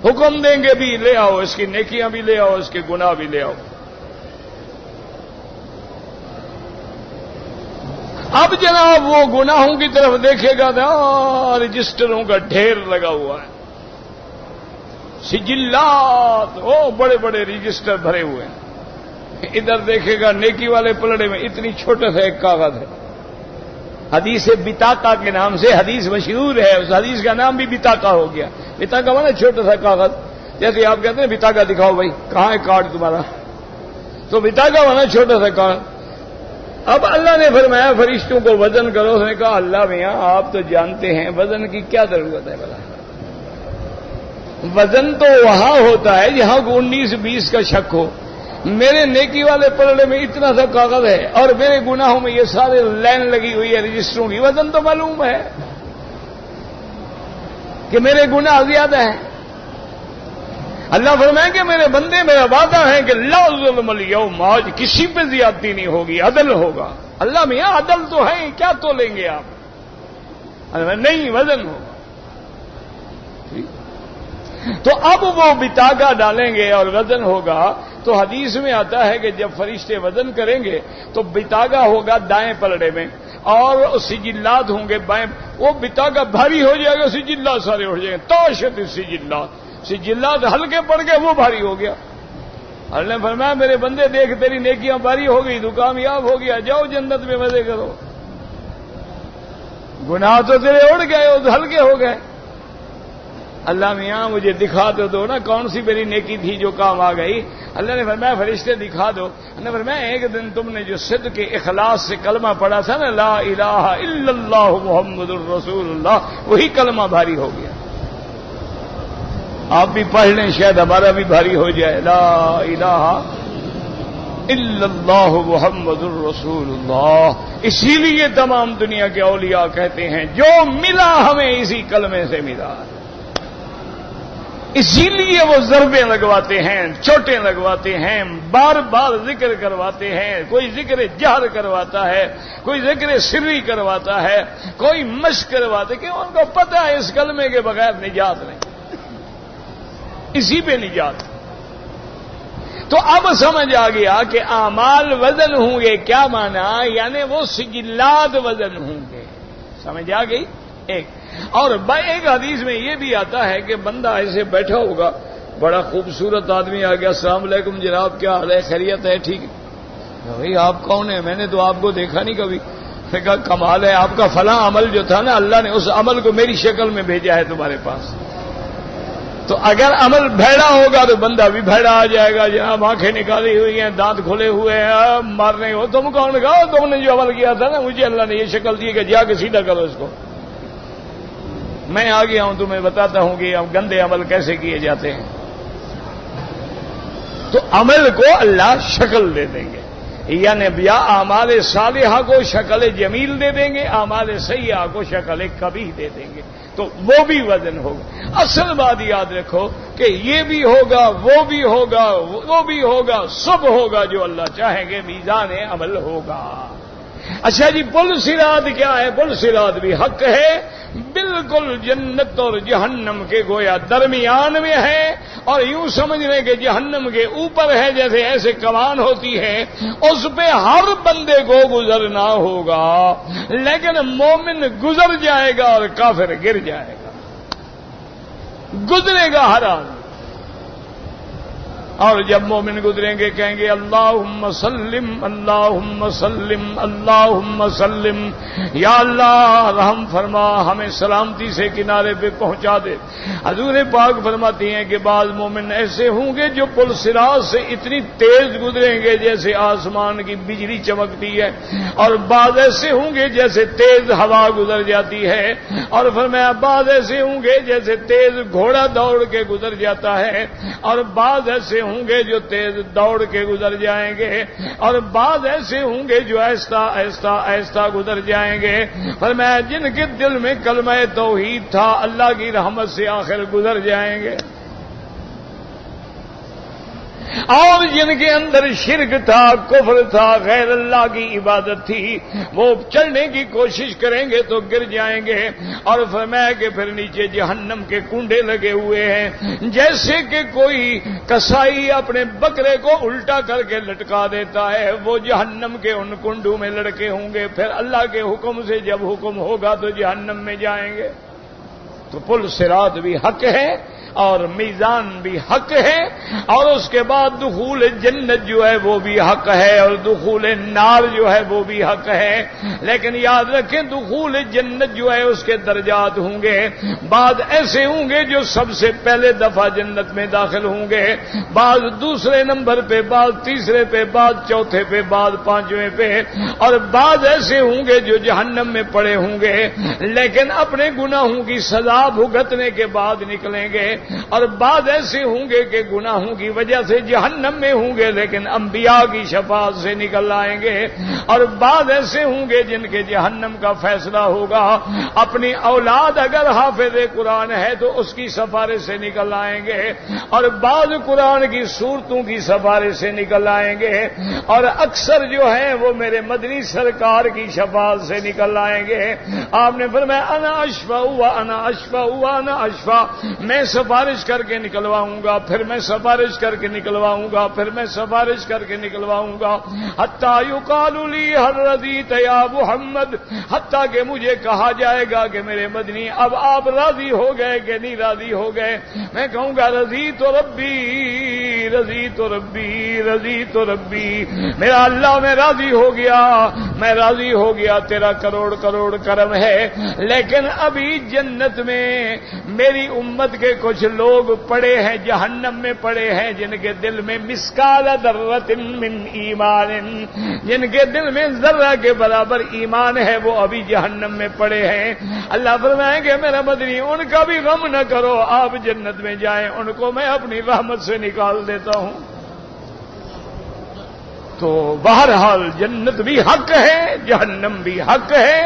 حکم دیں گے بھی لے آؤ، اس کی نیکیاں بھی لے آؤ، اس کے گناہ بھی لے آؤ۔ اب جناب وہ گناہوں کی طرف دیکھے گا تو رجسٹروں کا ڈھیر لگا ہوا ہے، سجلات، وہ بڑے بڑے رجسٹر بھرے ہوئے ہیں۔ ادھر دیکھے گا نیکی والے پلڑے میں اتنی چھوٹا سا ایک کاغذ ہے، حدیث بطاقہ کے نام سے حدیث مشہور ہے، اس حدیث کا نام بھی بطاقہ ہو گیا۔ بطاقہ مانا چھوٹا سا کاغذ، جیسے آپ کہتے ہیں بطاقہ دکھاؤ بھائی، کہاں ہے کارڈ تمہارا؟ تو بطاقہ مانا چھوٹا سا کاغذ۔ اب اللہ نے فرمایا فرشتوں کو وزن کرو، اس نے کہا اللہ میاں آپ تو جانتے ہیں وزن کی کیا ضرورت ہے بھلا؟ وزن تو وہاں ہوتا ہے جہاں کو 19-20 کا شک ہو۔ میرے نیکی والے پلڑے میں اتنا سا کاغذ ہے اور میرے گناہوں میں یہ سارے لائن لگی ہوئی ہے رجسٹروں کی، وزن تو معلوم ہے کہ میرے گناہ زیادہ ہیں۔ اللہ فرمائیں کہ میرے بندے میرا وعدہ ہے کہ لا ظلم اليوم، آج کسی پہ زیادتی نہیں ہوگی، عدل ہوگا۔ اللہ میاں عدل تو ہے، کیا تو لیں گے آپ؟ نہیں، وزن ہوگا۔ تو اب وہ بطاقہ ڈالیں گے اور وزن ہوگا۔ تو حدیث میں آتا ہے کہ جب فرشتے وزن کریں گے تو بطاقہ ہوگا دائیں پلڑے میں اور سجلات ہوں گے بائیں۔ وہ بطاقہ بھاری ہو جائے گا، سجلات سارے اٹھ جائیں گے، طاشت السجلات، سجلات ہلکے پڑ گئے، وہ بھاری ہو گیا۔ اللہ نے فرمایا میرے بندے دیکھ تیری نیکیاں بھاری ہو گئی، تو کامیاب ہو گیا، جاؤ جنت میں مزے کرو۔ گناہ تو تیرے اڑ گئے، وہ ہلکے ہو گئے۔ اللہ میاں مجھے دکھا تو دو نا کون سی میری نیکی تھی جو کام آ گئی. اللہ نے فرمایا فرشتے دکھا دو. اللہ نے فرمایا ایک دن تم نے جو صدق کے اخلاص سے کلمہ پڑھا تھا نا لا الہ الا اللہ محمد الرسول اللہ, وہی کلمہ بھاری ہو گیا. آپ بھی پڑھ لیں شاید ہمارا بھی بھاری ہو جائے. لا الہ الا اللہ محمد الرسول اللہ. اسی لیے تمام دنیا کے اولیاء کہتے ہیں جو ملا ہمیں اسی کلمے سے ملا. اسی لیے وہ ضربیں لگواتے ہیں, چوٹیں لگواتے ہیں, بار بار ذکر کرواتے ہیں. کوئی ذکر جہر کرواتا ہے, کوئی ذکر سری کرواتا ہے, کوئی مشق کرواتے کہ ان کو پتہ ہے اس کلمے کے بغیر نجات نہیں, اسی پہ نجات. تو اب سمجھ آ گیا کہ اعمال وزن ہوں گے. کیا مانا؟ یعنی وہ سجلات وزن ہوں گے. سمجھ آ گئی ایک. اور ایک حدیث میں یہ بھی آتا ہے کہ بندہ ایسے بیٹھا ہوگا, بڑا خوبصورت آدمی آ گیا, السلام علیکم جناب, کیا حال ہے, خیریت ہے, ٹھیک ہے. بھائی آپ کون ہیں؟ میں نے تو آپ کو دیکھا نہیں کبھی. میں کہا کمال ہے, آپ کا فلاں عمل جو تھا نا اللہ نے اس عمل کو میری شکل میں بھیجا ہے تمہارے پاس. تو اگر عمل بھیڑا ہوگا تو بندہ بھی بھیڑا آ جائے گا. جناب آنکھیں نکالی ہوئی ہیں, دانت کھلے ہوئے ہیں, مارنے ہو. تم کون کہا تم نے جو عمل کیا تھا نا مجھے اللہ نے یہ شکل دی کہ جا کے سیدھا کرو اس کو. میں آ گیا ہوں تمہیں بتاتا ہوں کہ گندے عمل کیسے کیے جاتے ہیں. تو عمل کو اللہ شکل دے دیں گے. یعنی یا اعمال صالحہ کو شکل جمیل دے دیں گے, اعمال سیئہ کو شکل قبیح دے دیں گے. تو وہ بھی وزن ہوگا. اصل بات یاد رکھو کہ یہ بھی ہوگا, وہ بھی ہوگا, وہ بھی ہوگا, سب ہوگا جو اللہ چاہیں گے. میزان عمل ہوگا. اچھا جی, پل صراط کیا ہے؟ پل صراط بھی حق ہے, بالکل جنت اور جہنم کے گویا درمیان میں ہے. اور یوں سمجھ لیں کہ جہنم کے اوپر ہے, جیسے ایسے کمان ہوتی ہے, اس پہ ہر بندے کو گزرنا ہوگا. لیکن مومن گزر جائے گا اور کافر گر جائے گا. گزرے گا ہر آدمی. اور جب مومن گزریں گے کہیں گے اللہم سلم اللہم سلم اللہم سلم, یا اللہ رحم فرما, ہمیں سلامتی سے کنارے پہ پہنچا دے. حضور پاک فرماتی ہیں کہ بعض مومن ایسے ہوں گے جو پل صراط سے اتنی تیز گزریں گے جیسے آسمان کی بجلی چمکتی ہے, اور بعض ایسے ہوں گے جیسے تیز ہوا گزر جاتی ہے, اور فرمایا بعض ایسے ہوں گے جیسے تیز گھوڑا دوڑ کے گزر جاتا ہے, اور بعض ایسے ہوں گے جو تیز دوڑ کے گزر جائیں گے, اور بعض ایسے ہوں گے جو ایستا ایستا ایستا گزر جائیں گے. فرمایا جن کے دل میں کلمہ توحید تھا اللہ کی رحمت سے آخر گزر جائیں گے, اور جن کے اندر شرک تھا, کفر تھا, غیر اللہ کی عبادت تھی, وہ چلنے کی کوشش کریں گے تو گر جائیں گے. اور فرمایا کہ پھر نیچے جہنم کے کنڈے لگے ہوئے ہیں, جیسے کہ کوئی کسائی اپنے بکرے کو الٹا کر کے لٹکا دیتا ہے, وہ جہنم کے ان کنڈوں میں لڑکے ہوں گے. پھر اللہ کے حکم سے جب حکم ہوگا تو جہنم میں جائیں گے. تو پل صراط بھی حق ہے اور میزان بھی حق ہے, اور اس کے بعد دخول جنت جو ہے وہ بھی حق ہے, اور دخول نار جو ہے وہ بھی حق ہے. لیکن یاد رکھیں دخول جنت جو ہے اس کے درجات ہوں گے. بعض ایسے ہوں گے جو سب سے پہلے دفعہ جنت میں داخل ہوں گے, بعض دوسرے نمبر پہ, بعض تیسرے پہ, بعض چوتھے پہ, بعض پانچویں پہ, اور بعض ایسے ہوں گے جو جہنم میں پڑے ہوں گے لیکن اپنے گناہوں کی سزا بھگتنے کے بعد نکلیں گے. اور بعض ایسے ہوں گے کہ گناہوں کی وجہ سے جہنم میں ہوں گے لیکن انبیاء کی شفاعت سے نکل آئیں گے. اور بعض ایسے ہوں گے جن کے جہنم کا فیصلہ ہوگا, اپنی اولاد اگر حافظ قرآن ہے تو اس کی سفارش سے نکل آئیں گے, اور بعض قرآن کی سورتوں کی سفارش سے نکل آئیں گے, اور اکثر جو ہیں وہ میرے مدنی سرکار کی شفاعت سے نکل آئیں گے. آپ نے فرمایا انا اشفع وانا اشفع وانا اشفع, میں سفارش کر کے نکلواؤں گا, پھر میں سفارش کر کے نکلواؤں گا, پھر میں سفارش کر کے نکلواؤں گا. حتیٰ یقال لی هل رضیت یا محمد, حتیٰ کہ مجھے کہا جائے گا کہ میرے مدنی اب آپ راضی ہو گئے کہ نہیں راضی ہو گئے. میں کہوں گا رضیت ربی رضیت ربی رضیت ربی, میرا اللہ میں راضی ہو گیا, میں راضی ہو گیا، تیرا کروڑ کروڑ کرم ہے، لیکن ابھی جنت میں میری امت کے کچھ لوگ پڑے ہیں، جہنم میں پڑے ہیں، جن کے دل میں مسکال ذرۃ من ایمان، جن کے دل میں ذرہ کے برابر ایمان ہے، وہ ابھی جہنم میں پڑے ہیں۔ اللہ فرمائیں کہ میرا مدنی ان کا بھی غم نہ کرو، آپ جنت میں جائیں، ان کو میں اپنی رحمت سے نکال دیتا ہوں۔ تو بہرحال جنت بھی حق ہے، جہنم بھی حق ہے،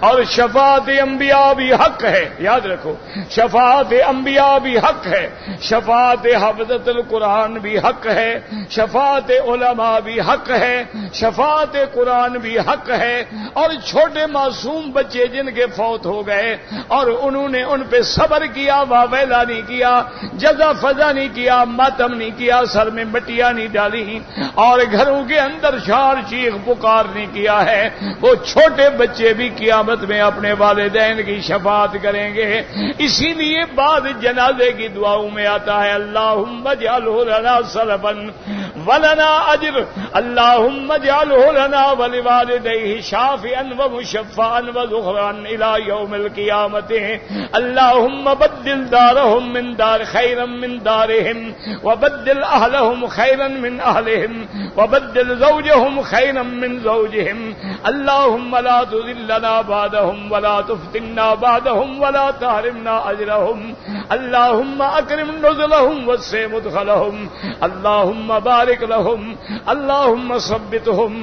اور شفاعت انبیاء بھی حق ہے۔ یاد رکھو، شفاعت انبیاء بھی حق ہے، شفاعت حفظت القرآن بھی حق ہے، شفاعت علماء بھی حق ہے، شفاعت قرآن بھی حق ہے، اور چھوٹے معصوم بچے جن کے فوت ہو گئے اور انہوں نے ان پہ صبر کیا، واویلا نہیں کیا، جزا فضا نہیں کیا، ماتم نہیں کیا، سر میں مٹیاں نہیں ڈالی، اور گھروں کے اندر شار چیخ پکار نہیں کیا ہے، وہ چھوٹے بچے بھی قیامت میں اپنے والدین کی شفاعت کریں گے۔ اسی لیے بعد جنازے کی دعاؤں میں آتا ہے اللہم اجعلہ لنا سلفا ولنا اجر، اللہم اجعلہ لنا ولوالدیہ شافعا ومشفعا وذخرا الى یوم القیامت، اللہم بدل دارہم من دار خیرا من دارہم وبدل اہلہم خیرا من اہلہم وبدل زوجهم خيرا من زوجهم، اللهم لا تذلنا بعدهم ولا تفتنا بعدهم ولا تحرمنا اجرهم، اللهم اكرم نزلهم وسع مدخلهم، اللهم بارك لهم، اللهم ثبتهم،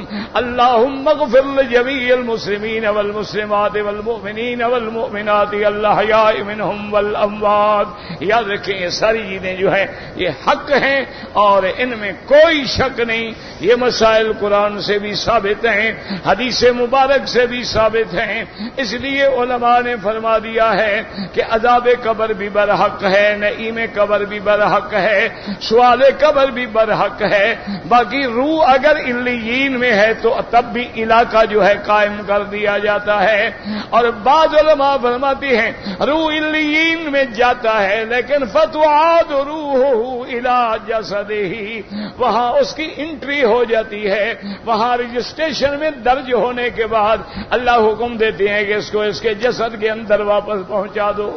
اللهم اغفر لجميع المسلمين والمسلمات والمؤمنين والمؤمنات الاحياء منهم والاموات۔ یاد رکھیں یہ ساری چیزیں جو ہیں یہ حق ہیں اور ان میں کوئی شک نہیں، یہ مسائل قرآن سے بھی ثابت ہیں، حدیث مبارک سے بھی ثابت ہیں۔ اس لیے علماء نے فرما دیا ہے کہ عذاب قبر بھی برحق ہے، نعیم قبر بھی برحق ہے، سوال قبر بھی برحق ہے۔ باقی روح اگر علیین میں ہے تو تب بھی علاقہ جو ہے قائم کر دیا جاتا ہے، اور بعض علماء فرماتے ہیں روح علیین میں جاتا ہے لیکن فتعاد روحہ الی جسدہ، وہاں اس کی انٹری ہو جاتی ہے، وہاں رجسٹریشن میں درج ہونے کے بعد اللہ حکم دیتے ہیں کہ اس کو اس کے جسد کے اندر واپس پہنچا دو۔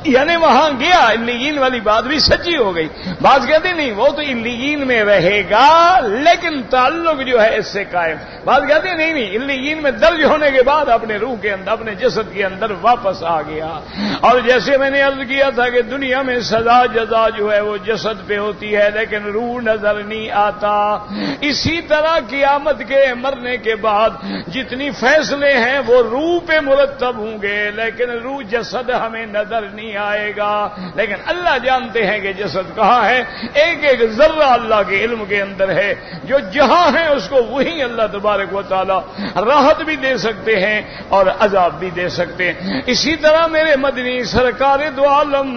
یعنی وہاں گیا، علیین والی بات بھی سچی ہو گئی۔ بعض کہتے نہیں وہ تو علیین میں رہے گا لیکن تعلق جو ہے اس سے قائم، بعض کہتے نہیں علیین میں درج ہونے کے بعد اپنے روح کے اندر اپنے جسد کے اندر واپس آ گیا۔ اور جیسے میں نے عرض کیا تھا کہ دنیا میں سزا جزا جو ہے وہ جسد پہ ہوتی ہے لیکن روح نظر نہیں آتا، اسی طرح قیامت کے مرنے کے بعد جتنی فیصلے ہیں وہ روح پہ مرتب ہوں گے لیکن روح جسد ہمیں نظر نہیں آئے گا، لیکن اللہ جانتے ہیں کہ جسد کہاں ہے، ایک ایک ذرہ اللہ کے علم کے اندر ہے، جو جہاں ہے اس کو وہی اللہ تبارک و تعالی راحت بھی دے سکتے ہیں اور عذاب بھی دے سکتے ہیں۔ اسی طرح میرے مدنی سرکار دو عالم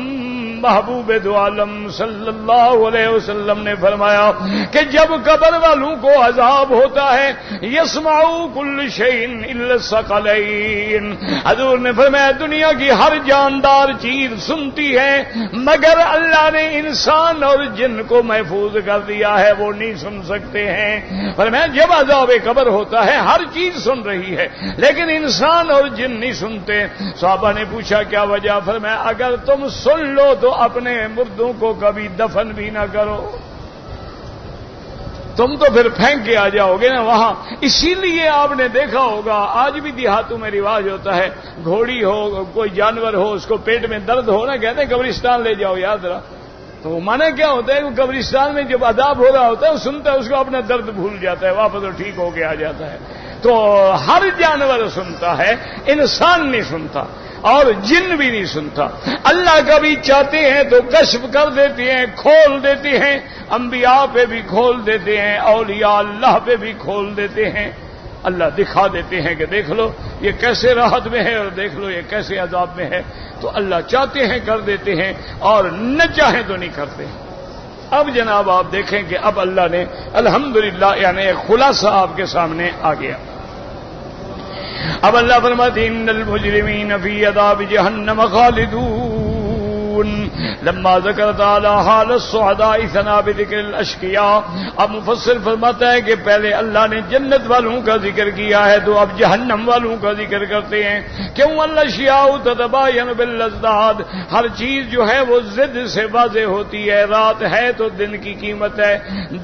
محبوب دو عالم صلی اللہ علیہ وسلم نے فرمایا کہ جب قبر والوں کو عذاب ہوتا ہے یسمعوا کل شیء الا الثقلین، حضور نے فرمایا دنیا کی ہر جاندار چیز سنتی ہے مگر اللہ نے انسان اور جن کو محفوظ کر دیا ہے، وہ نہیں سن سکتے ہیں۔ فرمایا جب عذاب قبر ہوتا ہے ہر چیز سن رہی ہے لیکن انسان اور جن نہیں سنتے۔ صحابہ نے پوچھا کیا وجہ؟ فرمایا اگر تم سن لو تو اپنے مردوں کو کبھی دفن بھی نہ کرو، تم تو پھر پھینک کے آ جاؤ گے نا وہاں۔ اسی لیے آپ نے دیکھا ہوگا آج بھی دیہاتوں میں رواج ہوتا ہے، گھوڑی ہو کوئی جانور ہو اس کو پیٹ میں درد ہو نا کہتے ہیں قبرستان لے جاؤ یاد رہا، تو مانا کیا ہوتا ہے کہ قبرستان میں جب عذاب ہو رہا ہوتا ہے وہ سنتا ہے، اس کو اپنا درد بھول جاتا ہے، واپس وہ ٹھیک ہو کے آ جاتا ہے۔ تو ہر جانور سنتا ہے، انسان نہیں سنتا اور جن بھی نہیں سنتا۔ اللہ کا بھی چاہتے ہیں تو کشف کر دیتے ہیں، کھول دیتے ہیں، انبیاء پہ بھی کھول دیتے ہیں، اولیاء اللہ پہ بھی کھول دیتے ہیں۔ اللہ دکھا دیتے ہیں کہ دیکھ لو یہ کیسے راحت میں ہے اور دیکھ لو یہ کیسے عذاب میں ہے۔ تو اللہ چاہتے ہیں کر دیتے ہیں اور نہ چاہیں تو نہیں کرتے۔ اب جناب آپ دیکھیں کہ اب اللہ نے الحمدللہ یعنی ایک خلاصہ آپ کے سامنے آ گیا۔ اب اللہ فرماتے ہیں ان المجرمین فی عذاب جہنم خالدون، لما ذکر تعالی حال السعداء ثنا بذکر الاشقیاء. اب مفسر فرماتا ہے کہ پہلے اللہ نے جنت والوں کا ذکر کیا ہے تو اب جہنم والوں کا ذکر کرتے ہیں. کیوں؟ الاشیاء تتباین بالازداد. ہر چیز جو ہے وہ ضد سے واضح ہوتی ہے. رات ہے تو دن کی قیمت ہے,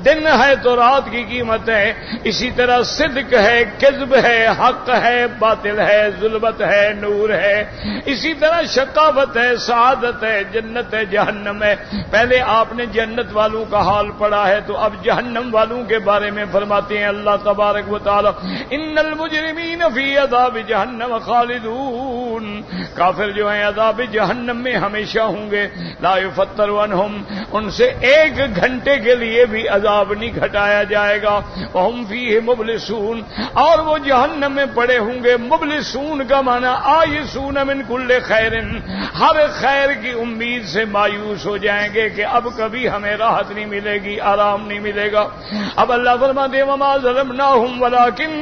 دن ہے تو رات کی قیمت ہے. اسی طرح صدق ہے, کذب ہے, حق ہے, باطل ہے, ظلمت ہے, نور ہے. اسی طرح شقاوت ہے, سعادت ہے, جنت ہے, جہنم ہے. پہلے آپ نے جنت والوں کا حال پڑھا ہے تو اب جہنم والوں کے بارے میں فرماتے ہیں اللہ تبارک و تعالی ان المجرمین فی عذاب جہنم خالدون. کافر جو ہیں عذاب جہنم میں ہمیشہ ہوں گے. لا یفتر عنہم, ان سے ایک گھنٹے کے لیے بھی عذاب نہیں گھٹایا جائے گا. وہم فیہ مبلسون, اور وہ جہنم میں پڑے ہوں گے. مبلسون کا معنی آئسون من کل خیر, ہر خیر کی امید سے مایوس ہو جائیں گے کہ اب کبھی ہمیں راحت نہیں ملے گی, آرام نہیں ملے گا. اب اللہ فرماتے ہیں وما ظلمناہم ولکن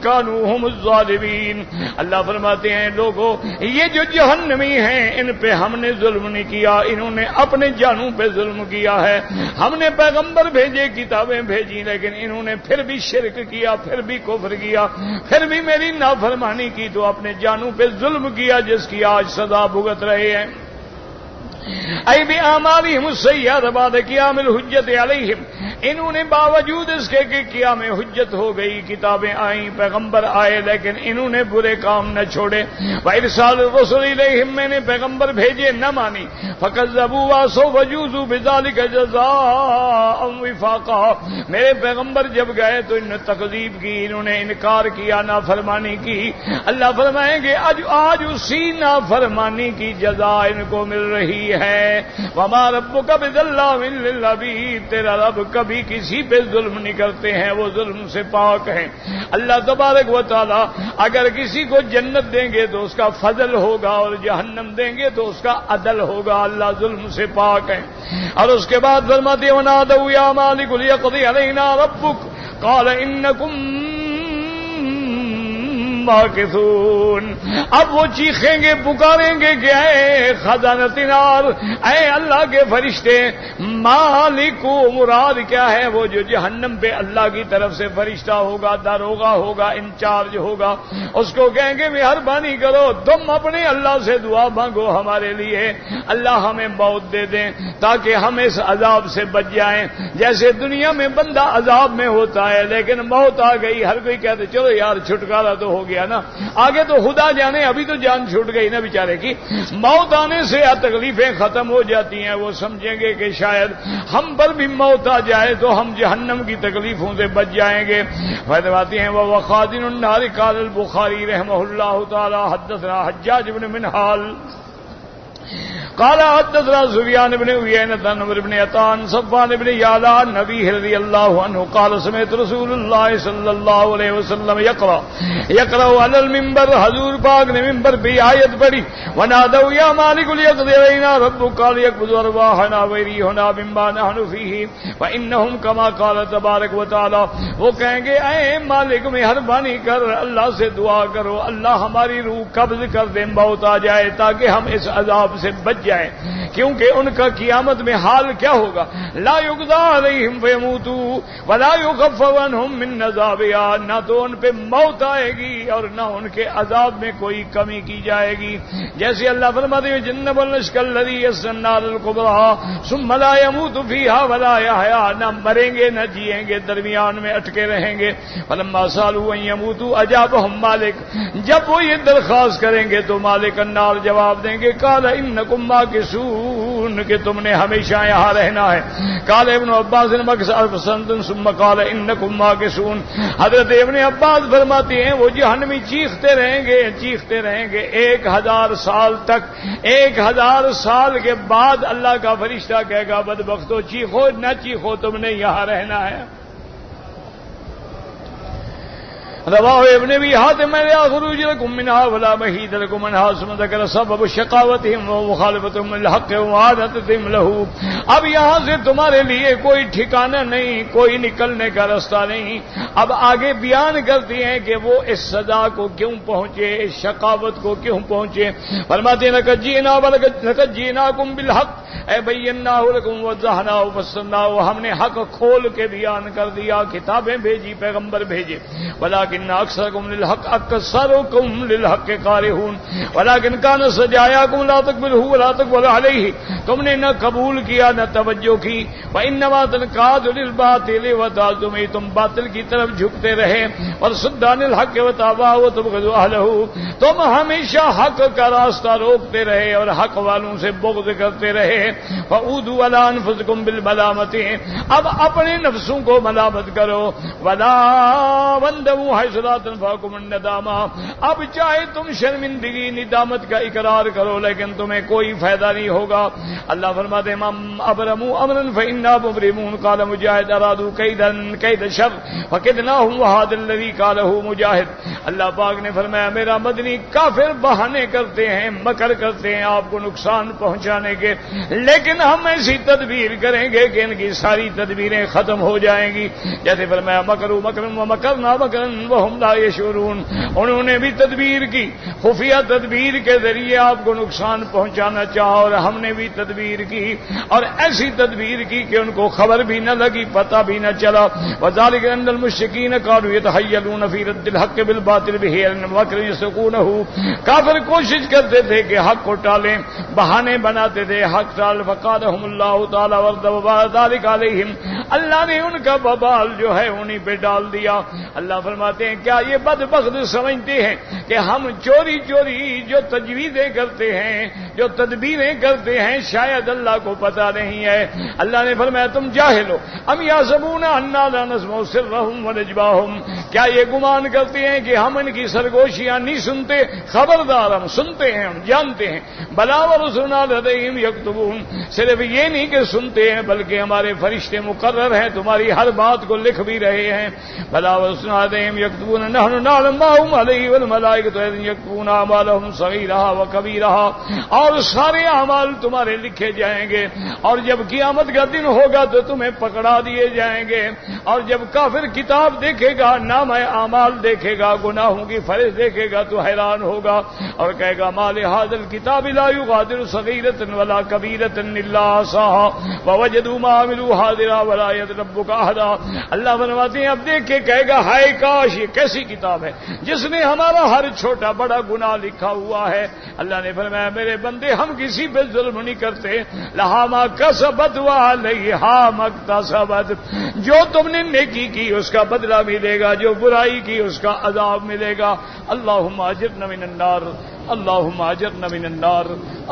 کانوا هم الظالمین. اللہ فرماتے ہیں لوگوں یہ جو جہنمی ہیں ان پہ ہم نے ظلم نہیں کیا, انہوں نے اپنے جانوں پہ ظلم کیا ہے. ہم نے پیغمبر بھیجے, کتابیں بھیجی, لیکن انہوں نے پھر بھی شرک کیا, پھر بھی کفر کیا, پھر بھی میری نافرمانی کی تو اپنے جانوں پہ ظلم کیا جس کی آج سزا بھگت رہے ہیں. ای بِأَعْمَالِهِمُ السَّيِّئَاتِ بَعْدَ قِيَامِ الْحُجَّةِ عَلَيْهِمْ, انہوں نے باوجود اس کے کہ قیام حجت ہو گئی, کتابیں آئیں, پیغمبر آئے, لیکن انہوں نے برے کام نہ چھوڑے. وَإِرْسَالِ الرُّسُلِ إِلَيْهِمْ, میں نے پیغمبر بھیجے نہ مانی. فَكَذَّبُوا وَعَصَوْا فَجُوزُوا بِذَلِكَ جَزَاءً وِفَاقًا, میرے پیغمبر جب گئے تو انہوں نے تکذیب کی, انہوں نے انکار کیا, نافرمانی کی. اللہ فرمائیں گے آج اسی نافرمانی کی جزا ان کو مل رہی ہے. وما ربک بظلام للعبید, تیرا رب کبھی کسی پہ ظلم نہیں کرتے ہیں, وہ ظلم سے پاک ہیں. اللہ تبارک و تعالی اگر کسی کو جنت دیں گے تو اس کا فضل ہوگا, اور جہنم دیں گے تو اس کا عدل ہوگا. اللہ ظلم سے پاک ہے. اور اس کے بعد فرماتے ہیں ونادوا یا مالک لیقضی علینا ربک قال انکم ماکثون. اب وہ چیخیں گے, پکاریں گے کہ اے خزانۃ نار, اے اللہ کے فرشتے, مالک مراد کیا ہے؟ وہ جو جہنم پہ اللہ کی طرف سے فرشتہ ہوگا, داروغہ ہوگا, انچارج ہوگا. اس کو کہیں گے مہربانی کرو, تم اپنے اللہ سے دعا مانگو ہمارے لیے, اللہ ہمیں موت دے دیں تاکہ ہم اس عذاب سے بچ جائیں. جیسے دنیا میں بندہ عذاب میں ہوتا ہے لیکن موت آ گئی, ہر کوئی کہتے چلو یار چھٹکارا تو ہو گیا نا, آگے تو خدا جانے, ابھی تو جان چھوٹ گئی نا بیچارے کی. موت آنے سے تکلیفیں ختم ہو جاتی ہیں. وہ سمجھیں گے کہ شاید ہم پر بھی موت آ جائے تو ہم جہنم کی تکلیفوں سے بچ جائیں گے. فرماتے ہیں وہ خازن النار. قال البخاری رحمہ اللہ تعالی حدثنا حجاج بن منہال قال حدثنا سفیان بن عیینۃ عن عمرو بن عطان صفوان بن یعلا نبی رضی اللہ عنہ قال سمعت رسول اللہ صلی اللہ علیہ وسلم یقرأ علی المنبر, حضور پاک نے ممبر پہ آیت پڑھی ونادوا یا مالک لیقضی علینا ربک قال یقبض ارواحنا ویریحنا مما نحن فیہ فانہم کما قال تبارک و تعالی. وہ کہیں گے اے مالک مہربانی کر, اللہ سے دعا کرو, اللہ ہماری روح قبض کر دے, موت آ جائے تاکہ ہم اس عذاب سے بچ جائیں. کیونکہ ان کا قیامت میں حال کیا ہوگا؟ لا یقضی علیہم فیموتوا ولا یخفف عنہم من عذابہا, نہ تو ان پہ موت آئے گی اور نہ ان کے عذاب میں کوئی کمی کی جائے گی. جیسے اللہ فرماتے ہیں جنب النشک الذی یصلی النار الکبریٰ ثم لا یموت فیہا ولا یحیا, نہ مریں گے نہ جیئیں گے, درمیان میں اٹکے رہیں گے. فلما سالوا ان یموتوا اجابہم مالک, جب وہ یہ درخواست کریں گے تو مالک النار جواب دیں گے قال انکم ماکثون, کہ تم نے ہمیشہ یہاں رہنا ہے. قال ابن عباس ثم قال انکم ماکثون. حضرت ابن عباس فرماتے ہیں وہ جہنمی چیختے رہیں گے 1000 سال تک. 1000 سال کے بعد اللہ کا فرشتہ کہے گا بدبختو, چیخو نہ چیخو, تم نے یہاں رہنا ہے. رواه ابن ابي حاتم يخرج لكم منها ولا محيط لكم منها ثم ذكر سبب شقاوتهم ومخالفتهم للحق ومعادتهم له. اب یہاں سے تمہارے لیے کوئی ٹھکانہ نہیں، کوئی نکلنے کا راستہ نہیں. اب آگے بیان کرتی ہیں کہ وہ اس سزا کو کیوں پہنچے، اس شقاوت کو کیوں پہنچے. فرماتے ہیں لقد جئناکم بالحق اے بیناہ لکم وضحناہ وفصلناہ، ہم نے حق کھول کے بیان کر دیا، کتابیں بھیجی، پیغمبر بھیجے. ولکن اکثرکم للحق اکثرکم للحق کارہون ولکن کان سجایاکم لا تقبلہ ولا تقبل علیہ، تم نے نہ قبول کیا نہ توجہ کی. وانما تنقاد للباطل وتعظم، تم باطل کی طرف جھکتے رہے. اور صدان الحق وتابع وتبغض اہلہ، تم ہمیشہ حق کا راستہ روکتے رہے اور حق والوں سے بغض کرتے رہے. فعودوا علی انفسکم بالملامۃ، اب اپنے نفسوں کو ملامت کرو. ولا وندموا حیث لا تنفعکم الندامہ، اب چاہے تم شرمندگی ندامت کا اقرار کرو لیکن تمہیں کوئی فائدہ نہیں ہوگا. اللہ فرماتے ہیں من ابرموا امرا فانا مبرمون. قال مجاہد ارادوا کید شر فکدناہم وهذا الذی قاله مجاہد. اللہ پاک نے فرمایا میرا مدنی کافر بہانے کرتے ہیں، مکر کرتے ہیں آپ کو نقصان پہنچانے کے، لیکن ہم ایسی تدبیر کریں گے کہ ان کی ساری تدبیریں ختم ہو جائیں گی. جیسے فرمایا مکروا مکرا ومکرنا مکرا وهم لا يشعرون، انہوں نے بھی تدبیر کی، خفیہ تدبیر کے ذریعے آپ کو نقصان پہنچانا چاہا، اور ہم نے بھی تدبیر کی، اور ایسی تدبیر کی کہ ان کو خبر بھی نہ لگی، پتہ بھی نہ چلا. وذلك ان المشركين كانوا يتحيلون في رد الحق بالباطل بحيل ومكر يسقونه، کافر کوشش کرتے تھے کہ حق کو ٹالیں، بہانے بناتے تھے حق ٹال. فقالهم الله تعالی وردوا ذلك عليهم، اللہ نے ان کا وبال جو ہے انہی پہ ڈال دیا. اللہ فرماتے ہیں کیا یہ بدبخت سمجھتے ہیں کہ ہم چوری چوری جو تجویزیں کرتے ہیں، جو تدبیریں کرتے ہیں، شاید اللہ کو پتہ نہیں ہے. اللہ نے فرمایا تم جاہل ہو. ام یحسبون انا لا نسمع سرهم ونجواهم، کیا یہ گمان کرتے ہیں کہ ہم ان کی سرگوشیاں نہیں سنتے؟ خبردار ہم سنتے ہیں، ہم جانتے ہیں. بلا ورسلنا لدیہم یکتبون، صرف یہ نہیں کہ سنتے ہیں بلکہ ہمارے فرشتے مقرر ہیں، تمہاری ہر بات کو لکھ بھی رہے ہیں. بلا ورسلنا لدیہم یکتبون نحن نعلم ما هم علیہ والملائکۃ یکتبون اعمالهم صغیرها وکبیرها، اور سارے اعمال تمہارے لکھے جائیں گے. اور جب قیامت کا دن ہوگا تو تمہیں پکڑا دیے جائیں گے. اور جب کافر کتاب دیکھے گا، نام اعمال دیکھے گا، گناہوں کی فہرست دیکھے گا تو حیران ہوگا اور کہے گا ما لهذا الكتاب لا يغادر صغيرة ولا كبيرة الا احصاها ووجدوا ما عملوا حاضرا ولا يظلم ربك احدا. اللہ فرماتے ہیں اب دیکھ کے کہے گا ہائے کاش یہ کیسی کتاب ہے جس نے ہمارا ہر چھوٹا بڑا گناہ لکھا ہوا ہے. اللہ نے فرمایا میرے بندے ہم کسی پہ ظلم نہیں کرتے. لہا ما کسبت وعلیہا ما اکتسبت، جو تم نے نیکی کی اس کا بدلہ ملے گا، جو برائی کی اس کا عذاب ملے گا. اللہم اجرنا من النار، اللہم اجرنا من النار،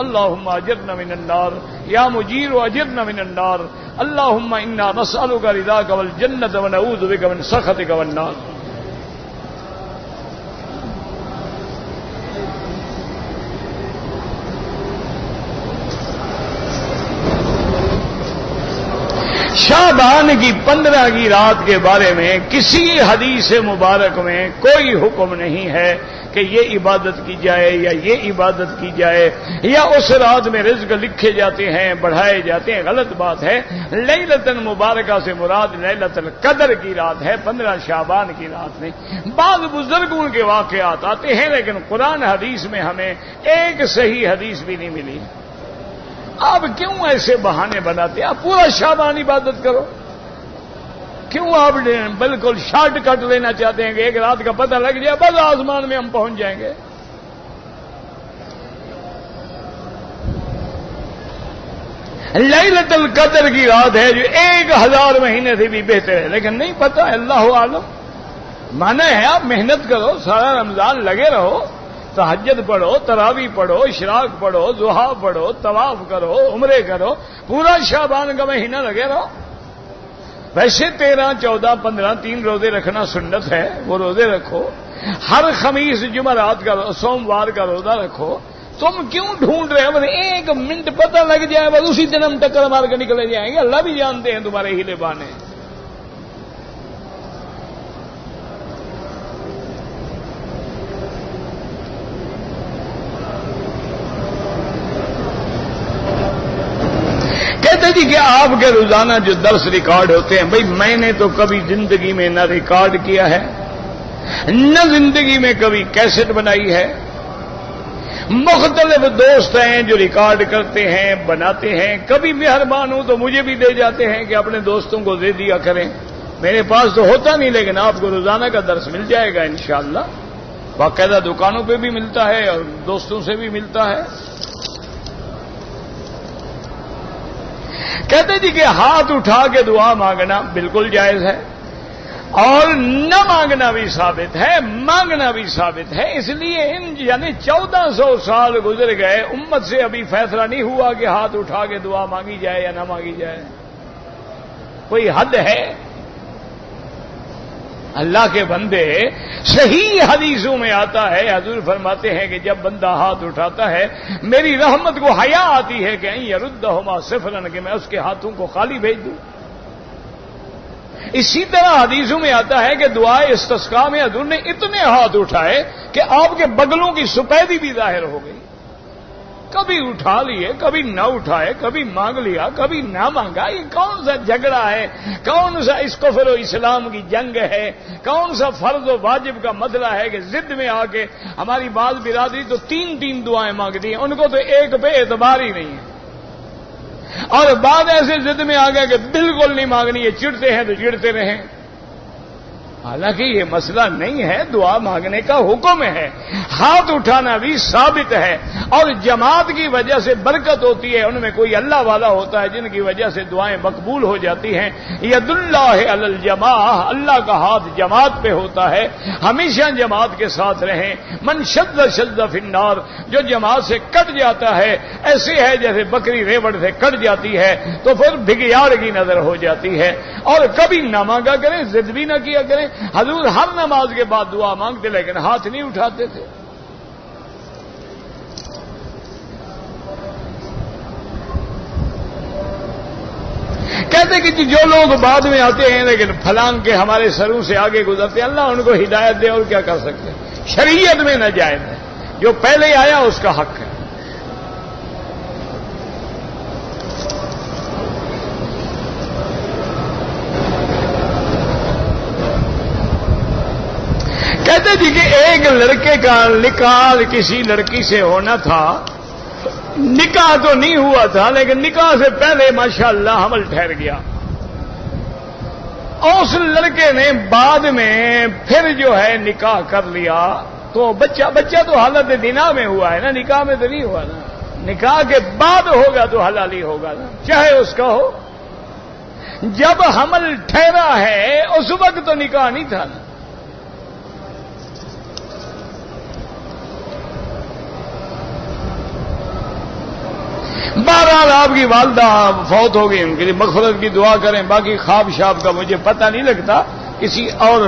اللہم اجرنا من النار، یا مجیر اجرنا من النار. اللہم انا نسألک رضاک والجنۃ ونعوذ بک من سخطک والنار. شعبان کی 15 کی رات کے بارے میں کسی حدیث مبارک میں کوئی حکم نہیں ہے کہ یہ عبادت کی جائے یا یہ عبادت کی جائے یا اس رات میں رزق لکھے جاتے ہیں، بڑھائے جاتے ہیں. غلط بات ہے. لیلۃ مبارکہ سے مراد لیلۃ القدر کی رات ہے، 15 شعبان کی رات نہیں. بعض بزرگوں کے واقعات آتے ہیں لیکن قرآن حدیث میں ہمیں ایک صحیح حدیث بھی نہیں ملی. آپ کیوں ایسے بہانے بناتے ہیں؟ آپ پورا شعبان عبادت کرو. کیوں آپ بالکل شارٹ کٹ لینا چاہتے ہیں کہ ایک رات کا پتہ لگ جائے بس آسمان میں ہم پہنچ جائیں گے؟ لیلۃ القدر کی رات ہے جو 1000 مہینے سے بھی بہتر ہے، لیکن نہیں پتہ. اللہ عالم. مانا ہے آپ محنت کرو، سارا رمضان لگے رہو، تہجد پڑھو، تراویح پڑھو، اشراق پڑھو، ضحیٰ پڑھو، طواف کرو، عمرے کرو، پورا شعبان کا مہینہ لگے رہو. ویسے 13، 14، 15 3 روزے رکھنا سنت ہے، وہ روزے رکھو. ہر خمیس جمعرات کا سوموار کا روزہ رکھو. تم کیوں ڈھونڈ رہے ہو؟ بس ایک منٹ پتہ لگ جائے بس اسی دن ہم ٹکر مار کے نکلے جائیں گے. اللہ بھی جانتے ہیں تمہارے ہیلے بانے. کہتے جی کہ آپ کے روزانہ جو درس ریکارڈ ہوتے ہیں، بھئی میں نے تو کبھی زندگی میں نہ ریکارڈ کیا ہے، نہ زندگی میں کبھی کیسٹ بنائی ہے۔ مختلف دوست ہیں جو ریکارڈ کرتے ہیں، بناتے ہیں، کبھی مہربان ہوں تو مجھے بھی دے جاتے ہیں کہ اپنے دوستوں کو دے دیا کریں۔ میرے پاس تو ہوتا نہیں، لیکن آپ کو روزانہ کا درس مل جائے گا انشاءاللہ۔ باقاعدہ دکانوں پہ بھی ملتا ہے اور دوستوں سے بھی ملتا ہے۔ کہتے جی کہ ہاتھ اٹھا کے دعا مانگنا بالکل جائز ہے، اور نہ مانگنا بھی ثابت ہے، مانگنا بھی ثابت ہے۔ اس لیے یعنی 1400 سال گزر گئے، امت سے ابھی فیصلہ نہیں ہوا کہ ہاتھ اٹھا کے دعا مانگی جائے یا نہ مانگی جائے۔ کوئی حد ہے؟ اللہ کے بندے، صحیح حدیثوں میں آتا ہے، حضور فرماتے ہیں کہ جب بندہ ہاتھ اٹھاتا ہے میری رحمت کو حیا آتی ہے کہ یردہما صفرا، کہ میں اس کے ہاتھوں کو خالی بھیج دوں۔ اسی طرح حدیثوں میں آتا ہے کہ دعائے استسقاء میں حضور نے اتنے ہاتھ اٹھائے کہ آپ کے بغلوں کی سفیدی بھی ظاہر ہو گئی۔ کبھی اٹھا لیے، کبھی نہ اٹھائے، کبھی مانگ لیا، کبھی نہ مانگا۔ یہ کون سا جھگڑا ہے؟ کون سا اس کفر و اسلام کی جنگ ہے؟ کون سا فرض و واجب کا مسئلہ ہے کہ ضد میں آ کے ہماری بعض برادری تو 3 دعائیں مانگتی ہیں، ان کو تو ایک پہ اعتبار ہی نہیں ہے، اور بعد ایسے ضد میں آ گئے کہ بالکل نہیں مانگنی ہے، چڑتے ہیں تو چڑتے رہیں۔ حالانکہ یہ مسئلہ نہیں ہے، دعا مانگنے کا حکم ہے، ہاتھ اٹھانا بھی ثابت ہے، اور جماعت کی وجہ سے برکت ہوتی ہے۔ ان میں کوئی اللہ والا ہوتا ہے جن کی وجہ سے دعائیں مقبول ہو جاتی ہیں۔ ید اللہ علی الجماع، اللہ کا ہاتھ جماعت پہ ہوتا ہے، ہمیشہ جماعت کے ساتھ رہیں۔ من شد شد فی النار، جو جماعت سے کٹ جاتا ہے ایسے ہے جیسے بکری ریوڑ سے کٹ جاتی ہے، تو پھر بھگیاڑ کی نظر ہو جاتی ہے۔ اور کبھی نہ مانگا کریں، ضد بھی نہ کیا کریں۔ حضور ہر نماز کے بعد دعا مانگتے لیکن ہاتھ نہیں اٹھاتے تھے۔ کہتے کہ جو لوگ بعد میں آتے ہیں لیکن پھلانگ کے ہمارے سروں سے آگے گزرتے ہیں، اللہ ان کو ہدایت دے، اور کیا کر سکتے ہیں؟ شریعت میں ناجائز ہے، جو پہلے آیا اس کا حق ہے۔ کہتے جی کہ ایک لڑکے کا نکاح کسی لڑکی سے ہونا تھا، نکاح تو نہیں ہوا تھا لیکن نکاح سے پہلے ماشاءاللہ حمل ٹھہر گیا۔ اس لڑکے نے بعد میں پھر جو ہے نکاح کر لیا، تو بچہ تو حالت بنا میں ہوا ہے نا، نکاح میں تو نہیں ہوا نا۔ نکاح کے بعد ہوگا تو حلالی ہوگا نا، چاہے اس کا ہو۔ جب حمل ٹھہرا ہے اس وقت تو نکاح نہیں تھا نا۔ بہرحال آپ کی والدہ فوت ہو گئی، ان کے لیے مغفرت کی دعا کریں۔ باقی خواب شاب کا مجھے پتہ نہیں لگتا، کسی اور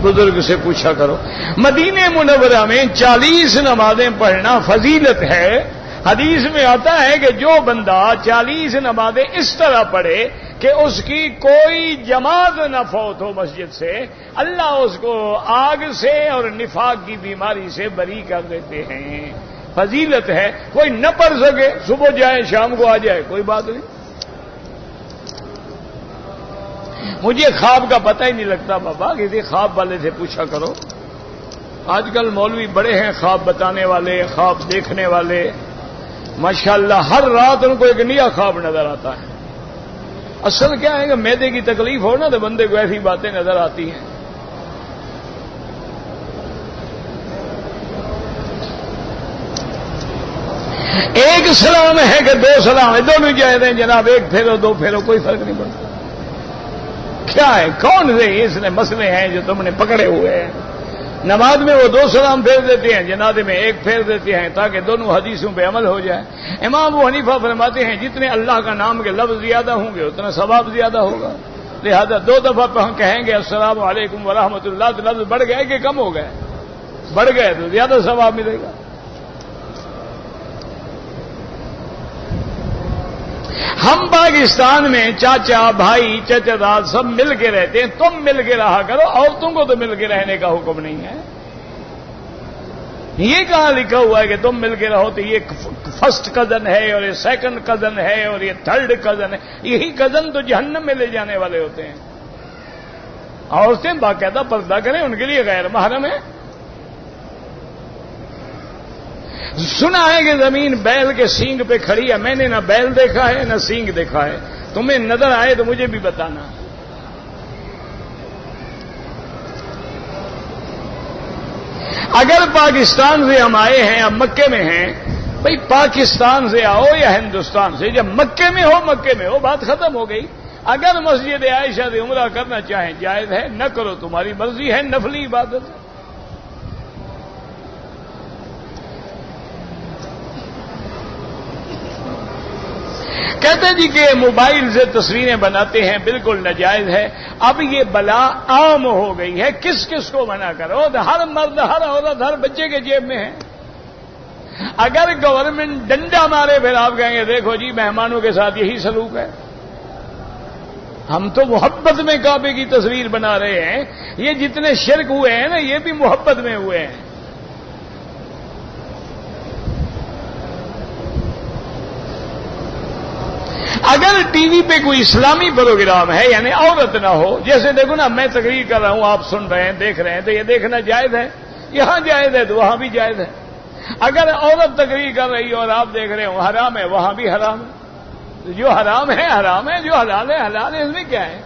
بزرگ سے پوچھا کرو۔ مدینہ منورہ میں 40 نمازیں پڑھنا فضیلت ہے۔ حدیث میں آتا ہے کہ جو بندہ 40 نمازیں اس طرح پڑھے کہ اس کی کوئی جماعت نہ فوت ہو مسجد سے، اللہ اس کو آگ سے اور نفاق کی بیماری سے بری کر دیتے ہیں۔ فضیلت ہے، کوئی نہ پڑھ سکے صبح جائے شام کو آ جائے، کوئی بات نہیں۔ مجھے خواب کا پتہ ہی نہیں لگتا بابا، کسی خواب والے سے پوچھا کرو۔ آج کل مولوی بڑے ہیں خواب بتانے والے، خواب دیکھنے والے، ماشاءاللہ ہر رات ان کو ایک نیا خواب نظر آتا ہے۔ اصل کیا ہے کہ معدے کی تکلیف ہو نا تو بندے کو ایسی باتیں نظر آتی ہیں۔ ایک سلام ہے کہ 2 سلام ہے، دونوں جائز ہیں جناب، ایک پھیرو 2 پھیرو، کوئی فرق نہیں پڑتا۔ کیا ہے، کون سے اس نے مسئلے ہیں جو تم نے پکڑے ہوئے ہیں؟ نماز میں وہ 2 سلام پھیر دیتے ہیں، جنازے میں 1 پھیر دیتے ہیں، تاکہ دونوں حدیثوں پہ عمل ہو جائے۔ امام ابو حنیفہ فرماتے ہیں جتنے اللہ کا نام کے لفظ زیادہ ہوں گے اتنا ثواب زیادہ ہوگا، لہذا 2 دفعہ ہم کہیں گے السلام علیکم ورحمۃ اللہ، تو لفظ بڑھ گئے کہ کم ہو گئے؟ بڑھ گئے تو زیادہ ثواب ملے گا۔ ہم پاکستان میں چاچا بھائی چچا داد سب مل کے رہتے ہیں، تم مل کے رہا کرو، عورتوں کو تو مل کے رہنے کا حکم نہیں ہے۔ یہ کہاں لکھا ہوا ہے کہ تم مل کے رہو تو یہ فرسٹ کزن ہے اور یہ سیکنڈ کزن ہے اور یہ تھرڈ کزن ہے؟ یہی کزن تو جہنم میں لے جانے والے ہوتے ہیں. عورتیں باقاعدہ پردہ کریں، ان کے لیے غیر محرم ہے. سنا ہے کہ زمین بیل کے سینگ پہ کھڑی ہے، میں نے نہ بیل دیکھا ہے نہ سینگ دیکھا ہے، تمہیں نظر آئے تو مجھے بھی بتانا. اگر پاکستان سے ہم آئے ہیں، اب مکے میں ہیں، بھئی پاکستان سے آؤ یا ہندوستان سے، جب مکے میں ہو بات ختم ہو گئی. اگر مسجد عائشہ سے عمرہ کرنا چاہیں جائز ہے، نہ کرو تمہاری مرضی ہے، نفلی عبادت. کہتے جی کہ موبائل سے تصویریں بناتے ہیں، بالکل ناجائز ہے. اب یہ بلا عام ہو گئی ہے، کس کس کو منع کرو؟ ہر مرد، ہر عورت، ہر بچے کے جیب میں ہے. اگر گورنمنٹ ڈنڈا مارے پھر آپ کہیں گے دیکھو جی مہمانوں کے ساتھ یہی سلوک ہے. ہم تو محبت میں کعبے کی تصویر بنا رہے ہیں. یہ جتنے شرک ہوئے ہیں نا، یہ بھی محبت میں ہوئے ہیں. اگر ٹی وی پہ کوئی اسلامی پروگرام ہے، یعنی عورت نہ ہو، جیسے دیکھو نا میں تقریر کر رہا ہوں، آپ سن رہے ہیں، دیکھ رہے ہیں، تو یہ دیکھنا جائز ہے. یہاں جائز ہے تو وہاں بھی جائز ہے. اگر عورت تقریر کر رہی ہو اور آپ دیکھ رہے ہو، حرام ہے، وہاں بھی حرام ہے. جو حرام ہے حرام ہے، جو حلال ہے حلال ہے. اس میں کیا ہے؟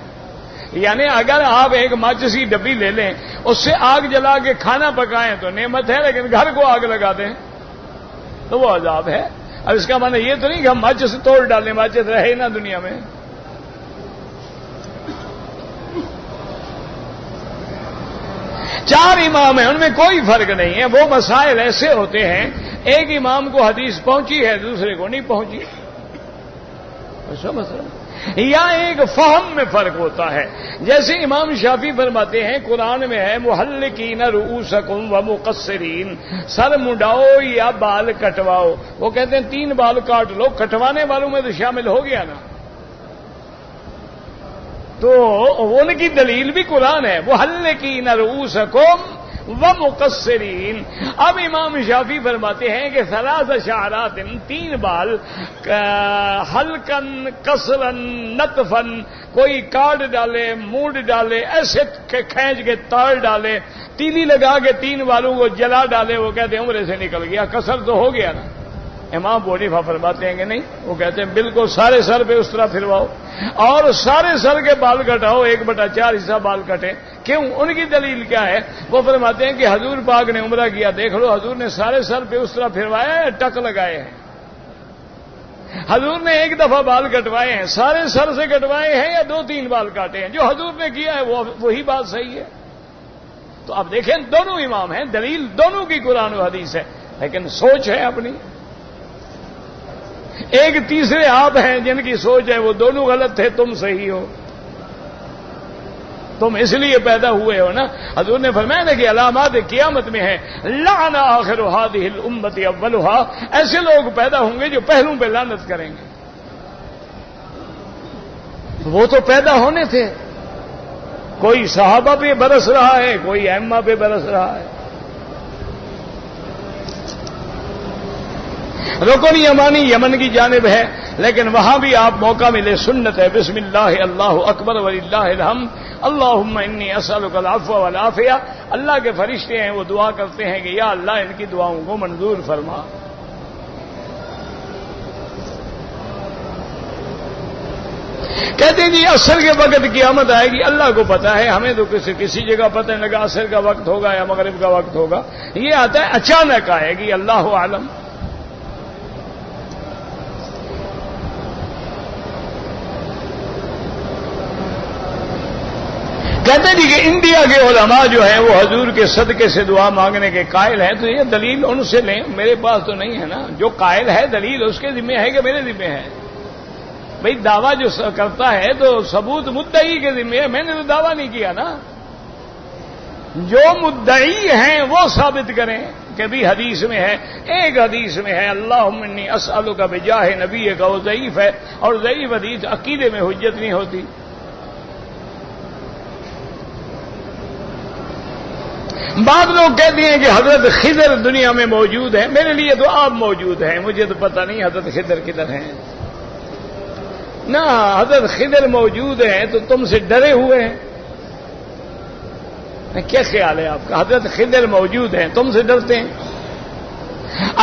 یعنی اگر آپ ایک ماچس کی ڈبی لے لیں، اس سے آگ جلا کے کھانا پکائیں تو نعمت ہے، لیکن گھر کو آگ لگا دیں تو وہ عذاب ہے. اب اس کا معنی یہ تو نہیں کہ ہم ماچس توڑ ڈالیں، ماچس رہے نا دنیا میں. چار امام ہیں، ان میں کوئی فرق نہیں ہے. وہ مسائل ایسے ہوتے ہیں، ایک امام کو حدیث پہنچی ہے، دوسرے کو نہیں پہنچی. ایسا مسئلہ یا ایک فہم میں فرق ہوتا ہے. جیسے امام شافعی فرماتے ہیں قرآن میں ہے محلقین رؤوسکم و مقصرین، سر منڈاؤ یا بال کٹواؤ. وہ کہتے ہیں 3 بال کاٹ لو، کٹوانے والوں میں تو شامل ہو گیا نا. تو ان کی دلیل بھی قرآن ہے، محلقین رؤوسکم و مقصرین. اب امام شافعی فرماتے ہیں کہ 3 شعرات، 3 بال، حلقن قصرن نطفن، کوئی کاٹ ڈالے، موڑ ڈالے، ایسے کھینچ کے تاڑ ڈالے، تیلی لگا کے 3 بالوں کو جلا ڈالے، وہ کہتے ہیں عمرے سے نکل گیا، قصر تو ہو گیا نا. امام ابو حنیفہ فرماتے ہیں کہ نہیں، وہ کہتے ہیں بالکل سارے سر پہ اس طرح پھرواؤ اور سارے سر کے بال کٹاؤ، 1/4 حصہ بال کٹے. کیوں؟ ان کی دلیل کیا ہے؟ وہ فرماتے ہیں کہ حضور پاک نے عمرہ کیا، دیکھ لو حضور نے سارے سر پہ اس طرح پھروایا ہے، ٹک لگائے ہیں. حضور نے 1 دفعہ بال کٹوائے ہیں، سارے سر سے کٹوائے ہیں یا 2-3 بال کاٹے ہیں؟ جو حضور نے کیا ہے وہی بات صحیح ہے. تو اب دیکھیں دونوں امام ہیں، دلیل دونوں کی قرآن و حدیث ہے، لیکن سوچ ہے اپنی. ایک تیسرے آپ ہیں جن کی سوچ ہے وہ دونوں غلط تھے، تم صحیح ہو. تم اس لیے پیدا ہوئے ہو نا. حضور نے فرمایا نا کہ علامات قیامت میں ہے لعن آخر هذه الامت اولها، ایسے لوگ پیدا ہوں گے جو پہلوں پہ لعنت کریں گے. وہ تو پیدا ہونے تھے، کوئی صحابہ پہ برس رہا ہے، کوئی ائمہ پہ برس رہا ہے. رکن یمانی یمن کی جانب ہے، لیکن وہاں بھی آپ موقع ملے سنت ہے بسم اللہ اللہ اکبر وللہ الحمد اللہم انی اسألک العفو والعافیہ. اللہ کے فرشتے ہیں، وہ دعا کرتے ہیں کہ یا اللہ ان کی دعاؤں کو منظور فرما. کہتے ہیں جی عصر کے وقت قیامت آئے گی، اللہ کو پتا ہے، ہمیں تو کسی جگہ پتہ نہیں لگا عصر کا وقت ہوگا یا مغرب کا وقت ہوگا. یہ آتا ہے اچانک آئے گی، اللہ عالم. کہتے ہیں کہ انڈیا کے علماء جو ہیں وہ حضور کے صدقے سے دعا مانگنے کے قائل ہیں، تو یہ دلیل ان سے لیں، میرے پاس تو نہیں ہے نا. جو قائل ہے دلیل اس کے ذمہ ہے کہ میرے ذمہ ہے؟ بھئی دعویٰ جو کرتا ہے تو ثبوت مدعی کے ذمہ ہے، میں نے تو دعویٰ نہیں کیا نا. جو مدعی ہیں وہ ثابت کریں کہ بھی حدیث میں ہے. ایک حدیث میں ہے اللہم انی اسألک بجاہ نبیک، وہ ضعیف ہے، اور ضعیف حدیث عقیدے میں حجت نہیں ہوتی. بعض لوگ کہتے ہیں کہ حضرت خضر دنیا میں موجود ہیں. میرے لیے تو آپ موجود ہیں, مجھے تو پتہ نہیں حضرت خضر کدھر ہیں. نہ حضرت خضر موجود ہیں تو تم سے ڈرے ہوئے ہیں. کیا خیال ہے آپ کا؟ حضرت خضر موجود ہیں تم سے ڈرتے ہیں؟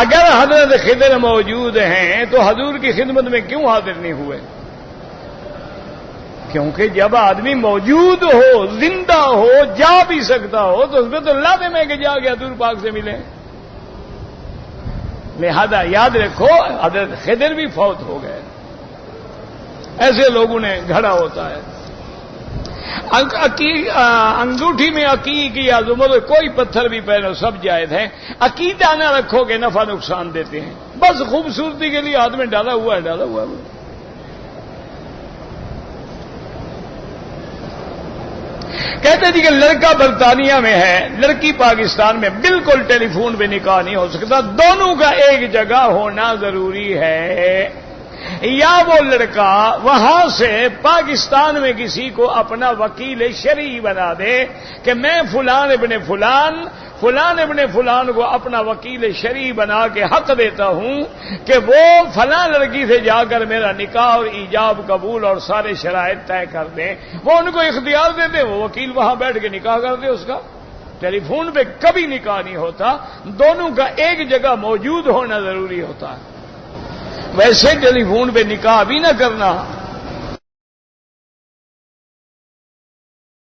اگر حضرت خضر موجود ہیں تو حضور کی خدمت میں کیوں حاضر نہیں ہوئے؟ کیونکہ جب آدمی موجود ہو, زندہ ہو, جا بھی سکتا ہو تو اس میں تو لازم ہے کہ جا کے حضور پاک سے ملے. لہذا یاد رکھو حضرت خضر بھی فوت ہو گئے. ایسے لوگوں نے گھڑا ہوتا ہے. انگوٹھی میں عقیق کی عظمت کوئی پتھر بھی پہنو سب جائز ہے. عقیدہ نہ رکھو کہ نفع نقصان دیتے ہیں, بس خوبصورتی کے لیے ہاتھ میں ڈالا ہوا ہے, ڈالا ہوا ہے. کہتے جی کہ لڑکا برطانیہ میں ہے, لڑکی پاکستان میں, بالکل ٹیلی فون پہ نکاح نہیں ہو سکتا, دونوں کا ایک جگہ ہونا ضروری ہے. یا وہ لڑکا وہاں سے پاکستان میں کسی کو اپنا وکیل شرعی بنا دے کہ میں فلان ابن فلان کو اپنا وکیل شرعی بنا کے حق دیتا ہوں کہ وہ فلاں لڑکی سے جا کر میرا نکاح اور ایجاب قبول اور سارے شرائط طے کر دیں. وہ ان کو اختیار دے دے, وہ وکیل وہاں بیٹھ کے نکاح کر دے اس کا. ٹیلی فون پہ کبھی نکاح نہیں ہوتا, دونوں کا ایک جگہ موجود ہونا ضروری ہوتا ہے. ویسے ٹیلی فون پہ نکاح بھی نہ کرنا